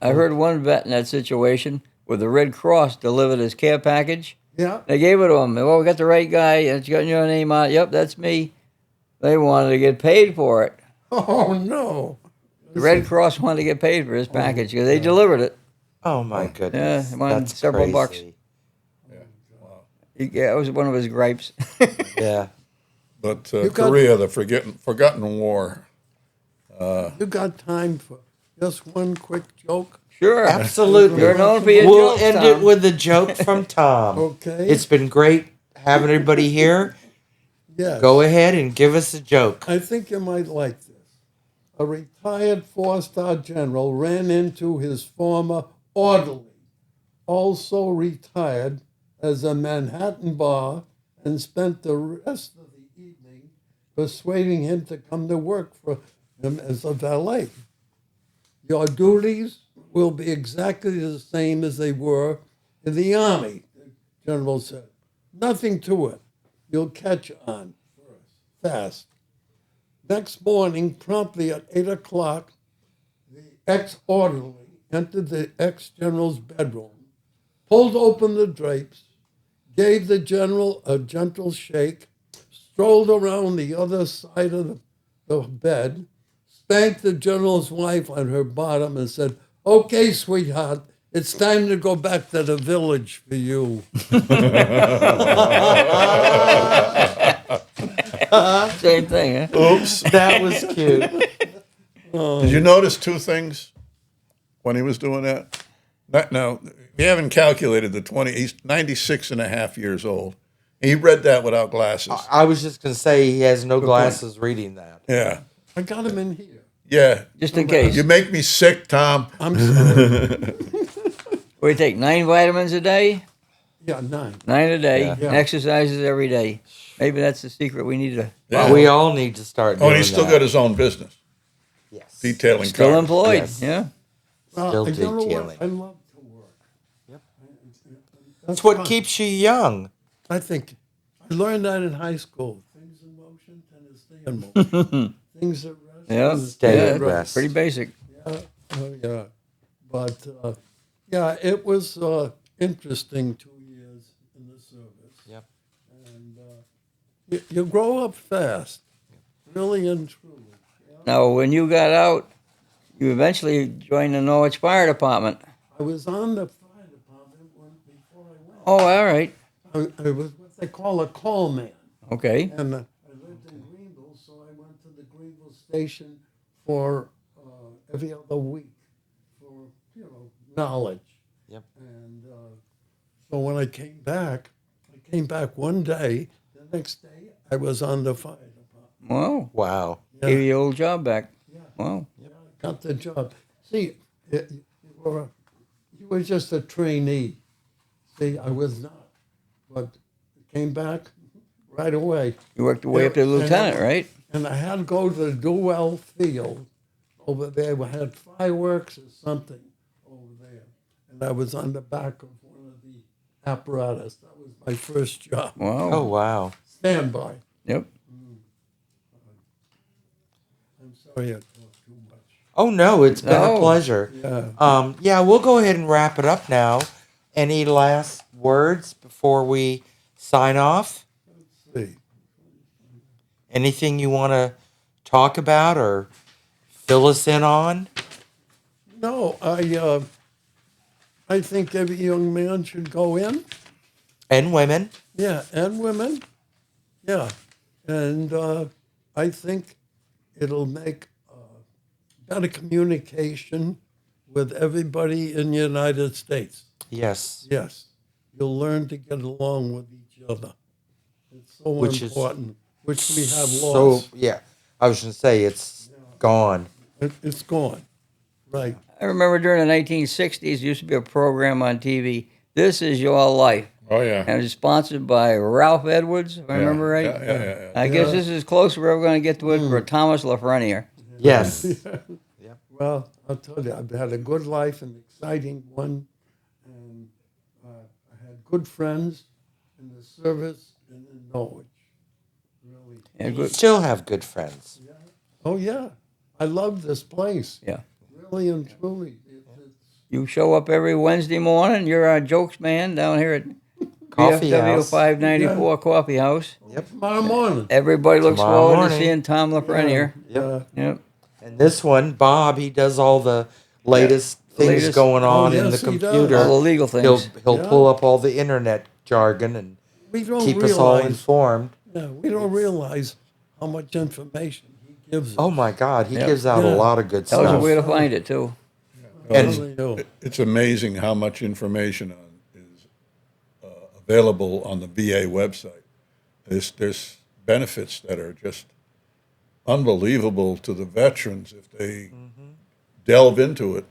[SPEAKER 2] I heard one vet in that situation where the Red Cross delivered his care package.
[SPEAKER 3] Yeah.
[SPEAKER 2] They gave it to him. Well, we got the right guy. It's got your name on it. Yep, that's me. They wanted to get paid for it.
[SPEAKER 3] Oh, no.
[SPEAKER 2] The Red Cross wanted to get paid for his package because they delivered it.
[SPEAKER 1] Oh my goodness.
[SPEAKER 2] Yeah, it wanted
[SPEAKER 1] That's
[SPEAKER 2] several bucks.
[SPEAKER 1] crazy.
[SPEAKER 2] Yeah, it was one of his gripes.
[SPEAKER 1] Yeah.
[SPEAKER 4] But
[SPEAKER 3] You got-
[SPEAKER 4] Korea, the forgotten war.
[SPEAKER 3] You got time for just one quick joke?
[SPEAKER 2] Sure.
[SPEAKER 1] Absolutely.
[SPEAKER 2] You're known for your
[SPEAKER 1] We'll
[SPEAKER 2] jokes,
[SPEAKER 1] end
[SPEAKER 2] Tom.
[SPEAKER 1] it with a joke from Tom.
[SPEAKER 3] Okay.
[SPEAKER 1] It's been great having everybody here.
[SPEAKER 3] Yes.
[SPEAKER 1] Go ahead and give us a joke.
[SPEAKER 3] I think you might like this. A retired four-star general ran into his former orderly, also retired, as a Manhattan bar and spent the rest of the evening persuading him to come to work for him as a valet. Your duties will be exactly the same as they were in the Army, the general said. Nothing to it. You'll catch on fast. Next morning, promptly at 8 o'clock, the ex-orderly entered the ex-general's bedroom, pulled open the drapes, gave the general a gentle shake, strolled around the other side of the bed, spanked the general's wife on her bottom and said, "Okay, sweetheart, it's time to go back to the village for you."
[SPEAKER 2] Same thing, huh?
[SPEAKER 4] Oops.
[SPEAKER 1] That was cute.
[SPEAKER 4] Did you notice 2 things when he was doing that? Now, we haven't calculated the 20. He's 96 and a half years old. He read that without glasses.
[SPEAKER 1] I was just going to say he has no glasses reading that.
[SPEAKER 4] Yeah.
[SPEAKER 3] I got him in here.
[SPEAKER 4] Yeah.
[SPEAKER 2] Just in case.
[SPEAKER 4] You make me sick, Tom.
[SPEAKER 3] I'm sorry.
[SPEAKER 2] We take 9 vitamins a day,
[SPEAKER 3] Yeah, 9.
[SPEAKER 2] 9 a day,
[SPEAKER 1] Yeah.
[SPEAKER 3] Yeah.
[SPEAKER 2] and exercises every day. Maybe that's the secret we need to.
[SPEAKER 4] Yeah.
[SPEAKER 1] We all need to start doing
[SPEAKER 4] Oh, and he's still
[SPEAKER 1] that.
[SPEAKER 4] got his own business,
[SPEAKER 1] Yes.
[SPEAKER 4] detailing
[SPEAKER 2] Still
[SPEAKER 4] cars.
[SPEAKER 2] employed,
[SPEAKER 1] Yes.
[SPEAKER 2] yeah.
[SPEAKER 3] Well,
[SPEAKER 1] Still
[SPEAKER 3] you know what?
[SPEAKER 1] detailing.
[SPEAKER 3] I love to work.
[SPEAKER 1] Yep. It's what
[SPEAKER 3] fine.
[SPEAKER 1] keeps you young.
[SPEAKER 3] I think I learned that in high school. Things in motion tend to stay in motion. Things at rest
[SPEAKER 2] Yeah,
[SPEAKER 3] tend to
[SPEAKER 1] Stay
[SPEAKER 3] stay
[SPEAKER 1] at
[SPEAKER 3] at
[SPEAKER 1] rest.
[SPEAKER 2] pretty basic.
[SPEAKER 3] Yeah, oh, yeah. But yeah, it was interesting 2 years in the service.
[SPEAKER 1] Yep.
[SPEAKER 3] And you grow up fast, really and truly. Yeah.
[SPEAKER 2] Now, when you got out, you eventually joined the Norwich Fire Department.
[SPEAKER 3] I was on the fire department before I went.
[SPEAKER 2] Oh, all right.
[SPEAKER 3] I was what they call a call man.
[SPEAKER 2] Okay.
[SPEAKER 3] And I lived in Greenville, so I went to the Greenville station for every other week for, knowledge.
[SPEAKER 1] Yep.
[SPEAKER 3] And so when I came back one day. The next day, I was on the fire department.
[SPEAKER 2] Wow.
[SPEAKER 1] Wow.
[SPEAKER 3] Yeah.
[SPEAKER 2] Gave your old job back.
[SPEAKER 3] Yeah.
[SPEAKER 2] Wow.
[SPEAKER 3] Yeah, I got the job. See, you were just a trainee. See, I was not. But I came back right away.
[SPEAKER 2] You worked your way up to
[SPEAKER 3] And-
[SPEAKER 2] lieutenant, right?
[SPEAKER 3] And I had to go to the Duell Field over there. We had fireworks or something over there. And I was on the back of one of the apparatus. That was my first job.
[SPEAKER 2] Wow.
[SPEAKER 1] Oh, wow.
[SPEAKER 3] Standby.
[SPEAKER 2] Yep.
[SPEAKER 3] I'm sorry I talked too much.
[SPEAKER 1] Oh, no, it's been a
[SPEAKER 2] No.
[SPEAKER 1] pleasure.
[SPEAKER 3] Yeah.
[SPEAKER 1] Yeah, we'll go ahead and wrap it up now. Any last words before we sign off?
[SPEAKER 3] See.
[SPEAKER 1] Anything you want to talk about or fill us in on?
[SPEAKER 3] No, I think every young man should go in.
[SPEAKER 1] And women?
[SPEAKER 3] Yeah, and women. Yeah. And I think it'll make better communication with everybody in the United States.
[SPEAKER 1] Yes.
[SPEAKER 3] Yes. You'll learn to get along with each other. It's so
[SPEAKER 1] Which is
[SPEAKER 3] important, which we have
[SPEAKER 1] So,
[SPEAKER 3] lost.
[SPEAKER 1] yeah, I was going to say it's gone.
[SPEAKER 3] It's gone. Right.
[SPEAKER 2] I remember during the 1960s, there used to be a program on TV, This Is Your Life.
[SPEAKER 4] Oh, yeah.
[SPEAKER 2] And it was sponsored by Ralph Edwards, if I remember right.
[SPEAKER 4] Yeah.
[SPEAKER 2] I guess this is close we're ever going to get to it for Thomas LaFreniere.
[SPEAKER 1] Yes.
[SPEAKER 3] Well, I'll tell you, I've had a good life, an exciting one, and I had good friends in the service and in Norwich. Really.
[SPEAKER 2] And
[SPEAKER 1] You
[SPEAKER 2] good.
[SPEAKER 1] still have good friends.
[SPEAKER 3] Oh yeah, I love this place.
[SPEAKER 2] Yeah.
[SPEAKER 3] Really and truly. It's,
[SPEAKER 2] You show up every Wednesday morning. You're our jokes man down here at
[SPEAKER 1] Coffee
[SPEAKER 2] VFW
[SPEAKER 1] house.
[SPEAKER 2] 594 Coffee House.
[SPEAKER 3] tomorrow morning.
[SPEAKER 2] Everybody looks
[SPEAKER 1] Tomorrow
[SPEAKER 2] forward
[SPEAKER 1] morning.
[SPEAKER 2] to seeing Tom LaFreniere.
[SPEAKER 1] Yep.
[SPEAKER 2] Yep.
[SPEAKER 1] And this one, Bob, he does all the latest things
[SPEAKER 2] Latest-
[SPEAKER 1] going on
[SPEAKER 3] Oh,
[SPEAKER 1] in the
[SPEAKER 3] yes, he does.
[SPEAKER 1] computer.
[SPEAKER 2] All the legal
[SPEAKER 1] He'll
[SPEAKER 2] things.
[SPEAKER 1] he'll
[SPEAKER 3] Yeah.
[SPEAKER 1] pull up all the internet jargon and
[SPEAKER 3] We don't
[SPEAKER 1] keep us all
[SPEAKER 3] realize.
[SPEAKER 1] informed.
[SPEAKER 3] Yeah, we don't realize how much information he gives us.
[SPEAKER 1] Oh my God, he
[SPEAKER 2] Yep.
[SPEAKER 1] gives out
[SPEAKER 3] Yeah.
[SPEAKER 1] a lot of good
[SPEAKER 2] Tells you
[SPEAKER 1] stuff.
[SPEAKER 2] where to find it, too.
[SPEAKER 1] And
[SPEAKER 3] Really do.
[SPEAKER 4] It's amazing how much information is available on the VA website. There's benefits that are just unbelievable to the veterans if they delve into it.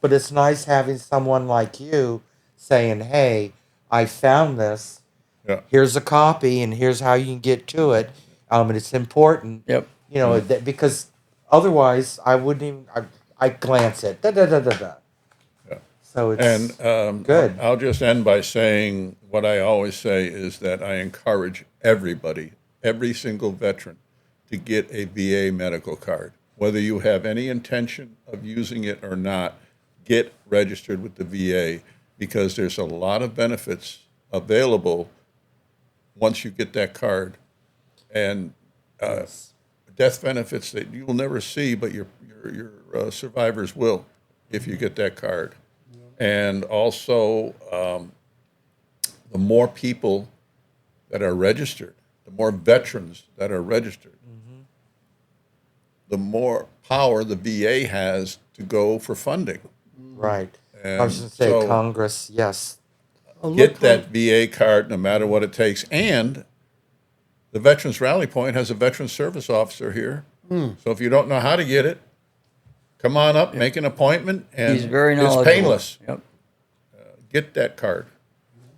[SPEAKER 1] But it's nice having someone like you saying, "Hey, I found this.
[SPEAKER 4] Yeah.
[SPEAKER 1] Here's a copy, and here's how you can get to it." And it's important,
[SPEAKER 2] Yep.
[SPEAKER 1] you know, that, because otherwise I wouldn't even. I glance at da da da da da.
[SPEAKER 4] Yeah.
[SPEAKER 1] So it's
[SPEAKER 4] And
[SPEAKER 1] good.
[SPEAKER 4] I'll just end by saying what I always say is that I encourage everybody, every single veteran, to get a VA medical card. Whether you have any intention of using it or not, get registered with the VA because there's a lot of benefits available once you get that card. And death benefits that you will never see, but your survivors will if you get that card. And also, the more people that are registered, the more veterans that are registered, the more power the VA has to go for funding.
[SPEAKER 1] Right. I
[SPEAKER 4] And
[SPEAKER 1] was going to say
[SPEAKER 4] so-
[SPEAKER 1] Congress. Yes.
[SPEAKER 4] Get that VA card no matter what it takes. And the Veterans Rally Point has a Veterans Service Officer here. So if you don't know how to get it, come on up, make an appointment, and
[SPEAKER 2] He's very
[SPEAKER 4] it's
[SPEAKER 2] knowledgeable.
[SPEAKER 4] painless.
[SPEAKER 2] Yep.
[SPEAKER 4] Get that card.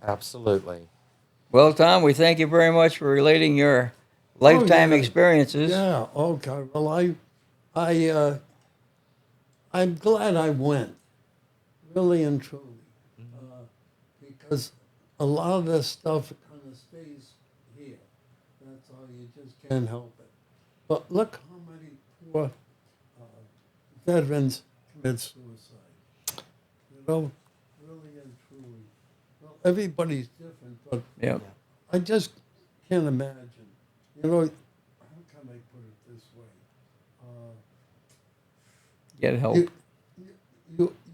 [SPEAKER 1] Absolutely.
[SPEAKER 2] Well, Tom, we thank you very much for relating your lifetime
[SPEAKER 3] yeah.
[SPEAKER 2] experiences.
[SPEAKER 3] Yeah. Okay. Well, I'm glad I went, really and truly, because a lot of this stuff kind of stays here. That's all. You just can't help it. But look how many poor veterans commit suicide. You know, really and truly. Well, everybody's different, but
[SPEAKER 2] Yep.
[SPEAKER 3] I just can't imagine. You know, how can I put it this way?
[SPEAKER 2] Get help.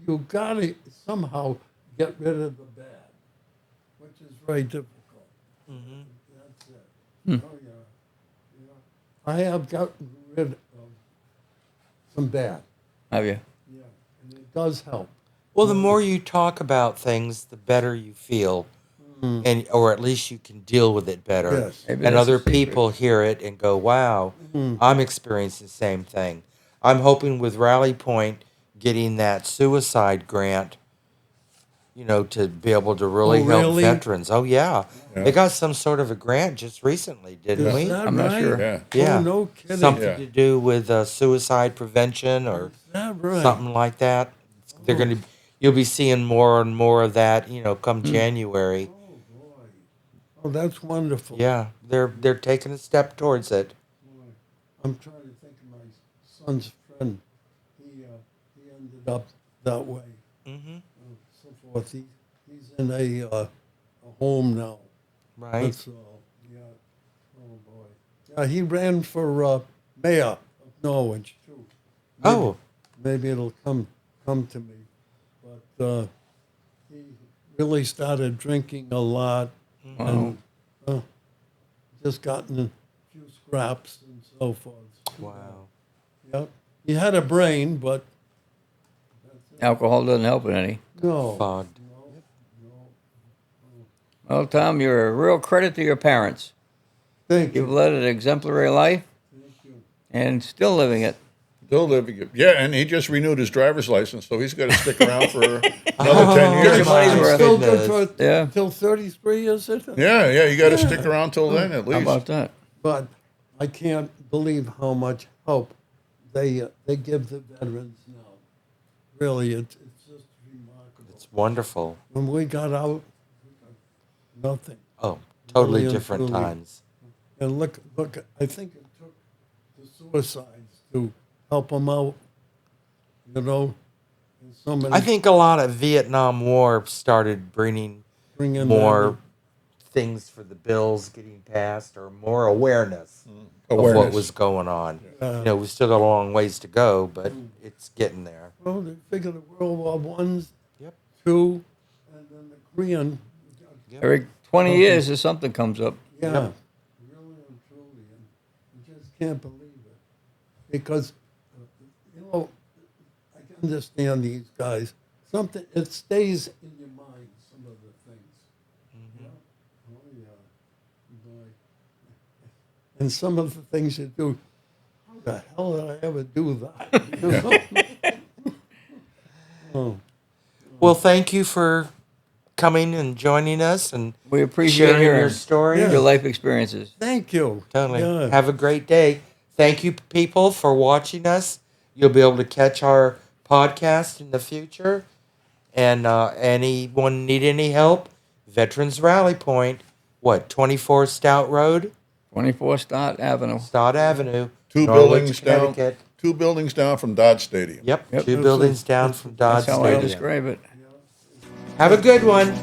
[SPEAKER 3] You gotta somehow get rid of the bad, which is very difficult. That's it. Oh yeah. I have gotten rid of some bad.
[SPEAKER 2] Have you?
[SPEAKER 3] Yeah, and it does help.
[SPEAKER 1] Well, the more you talk about things, the better you feel, and or at least you can deal with it better.
[SPEAKER 3] Yes.
[SPEAKER 2] Maybe
[SPEAKER 1] And
[SPEAKER 2] that's the
[SPEAKER 1] other
[SPEAKER 2] secret.
[SPEAKER 1] people hear it and go, "Wow, I'm experiencing the same thing." I'm hoping with Rally Point getting that suicide grant, to be able to really
[SPEAKER 3] Oh,
[SPEAKER 1] help
[SPEAKER 3] really?
[SPEAKER 1] veterans. Oh yeah.
[SPEAKER 4] Yeah.
[SPEAKER 1] They got some sort of a grant just recently, didn't
[SPEAKER 3] Is
[SPEAKER 1] we?
[SPEAKER 3] that
[SPEAKER 2] I'm not
[SPEAKER 3] right?
[SPEAKER 2] sure.
[SPEAKER 4] Yeah.
[SPEAKER 1] Yeah.
[SPEAKER 3] Oh, no kidding.
[SPEAKER 1] Something
[SPEAKER 4] Yeah.
[SPEAKER 1] to do with suicide prevention or
[SPEAKER 3] Is that right?
[SPEAKER 1] something like that. They're going to. You'll be seeing more and more of that, come January.
[SPEAKER 3] Oh boy. Oh, that's wonderful.
[SPEAKER 1] Yeah, they're taking a step towards it.
[SPEAKER 3] Boy, I'm trying to think of my son's friend. He ended up that way.
[SPEAKER 1] Mm-hmm.
[SPEAKER 3] So forth. He's in a home now.
[SPEAKER 1] Right.
[SPEAKER 3] That's all. Yeah. Oh boy. Yeah, he ran for mayor of Norwich too.
[SPEAKER 1] Oh,
[SPEAKER 3] Maybe it'll come to me. But he really started drinking a lot and just gotten a few scraps and so forth.
[SPEAKER 1] wow.
[SPEAKER 3] Yep. He had a brain, but
[SPEAKER 2] Alcohol doesn't help it any.
[SPEAKER 3] no.
[SPEAKER 1] Fogged.
[SPEAKER 2] Well, Tom, you're a real credit to your parents.
[SPEAKER 3] Thank
[SPEAKER 2] You've
[SPEAKER 3] you.
[SPEAKER 2] led an exemplary life
[SPEAKER 3] Thank you.
[SPEAKER 2] and still living it.
[SPEAKER 4] Still living it. Yeah, and he just renewed his driver's license, so he's got to stick around for another 10
[SPEAKER 2] Get
[SPEAKER 4] years.
[SPEAKER 2] your money's
[SPEAKER 3] I'm
[SPEAKER 2] worth.
[SPEAKER 3] still
[SPEAKER 1] Goodness.
[SPEAKER 3] good for
[SPEAKER 2] Yeah.
[SPEAKER 3] until 33, is it?
[SPEAKER 4] Yeah, you got to stick around till then at
[SPEAKER 2] How
[SPEAKER 4] least.
[SPEAKER 2] about that?
[SPEAKER 3] But I can't believe how much help they give the veterans now. Really, it's just remarkable.
[SPEAKER 1] It's wonderful.
[SPEAKER 3] When we got out, we got nothing.
[SPEAKER 1] Oh, totally
[SPEAKER 3] Really and
[SPEAKER 1] different
[SPEAKER 3] truly.
[SPEAKER 1] times.
[SPEAKER 3] And look, I think it took the suicides to help them out. And so many
[SPEAKER 1] I think a lot of Vietnam War started bringing
[SPEAKER 3] bring in
[SPEAKER 1] more things for the bills getting passed or more awareness of what
[SPEAKER 4] Awareness.
[SPEAKER 1] was going on.
[SPEAKER 3] Uh,
[SPEAKER 1] We still got a long ways to go, but it's getting there.
[SPEAKER 3] well, they figured the World War One,
[SPEAKER 1] Yep.
[SPEAKER 3] two, and then the Korean.
[SPEAKER 2] Every 20 years, there's something comes up.
[SPEAKER 3] Yeah,
[SPEAKER 1] Yep.
[SPEAKER 3] really and truly, and you just can't believe it because I can understand these guys. Something it stays in your mind. Some of the things. Yeah. Oh yeah. Boy. And some of the things you do. How the hell did I ever do that? Oh,
[SPEAKER 1] Well, thank you for coming and joining us and
[SPEAKER 2] We appreciate
[SPEAKER 1] sharing your
[SPEAKER 2] hearing
[SPEAKER 1] story.
[SPEAKER 3] Yeah.
[SPEAKER 2] your life experiences.
[SPEAKER 3] thank you.
[SPEAKER 1] Totally.
[SPEAKER 3] Yeah.
[SPEAKER 1] Have a great day. Thank you, people, for watching us. You'll be able to catch our podcast in the future. And anyone need any help? Veterans Rally Point, 24 Stout Road,
[SPEAKER 2] 24 Stott Avenue.
[SPEAKER 1] Stott Avenue,
[SPEAKER 4] Two
[SPEAKER 1] Norwich,
[SPEAKER 4] buildings down.
[SPEAKER 1] Connecticut.
[SPEAKER 4] 2 buildings down from Dodge Stadium.
[SPEAKER 1] Yep,
[SPEAKER 2] Yep.
[SPEAKER 1] two buildings down from Dodge
[SPEAKER 2] That's how I
[SPEAKER 1] Stadium.
[SPEAKER 2] describe it.
[SPEAKER 1] Have a good one.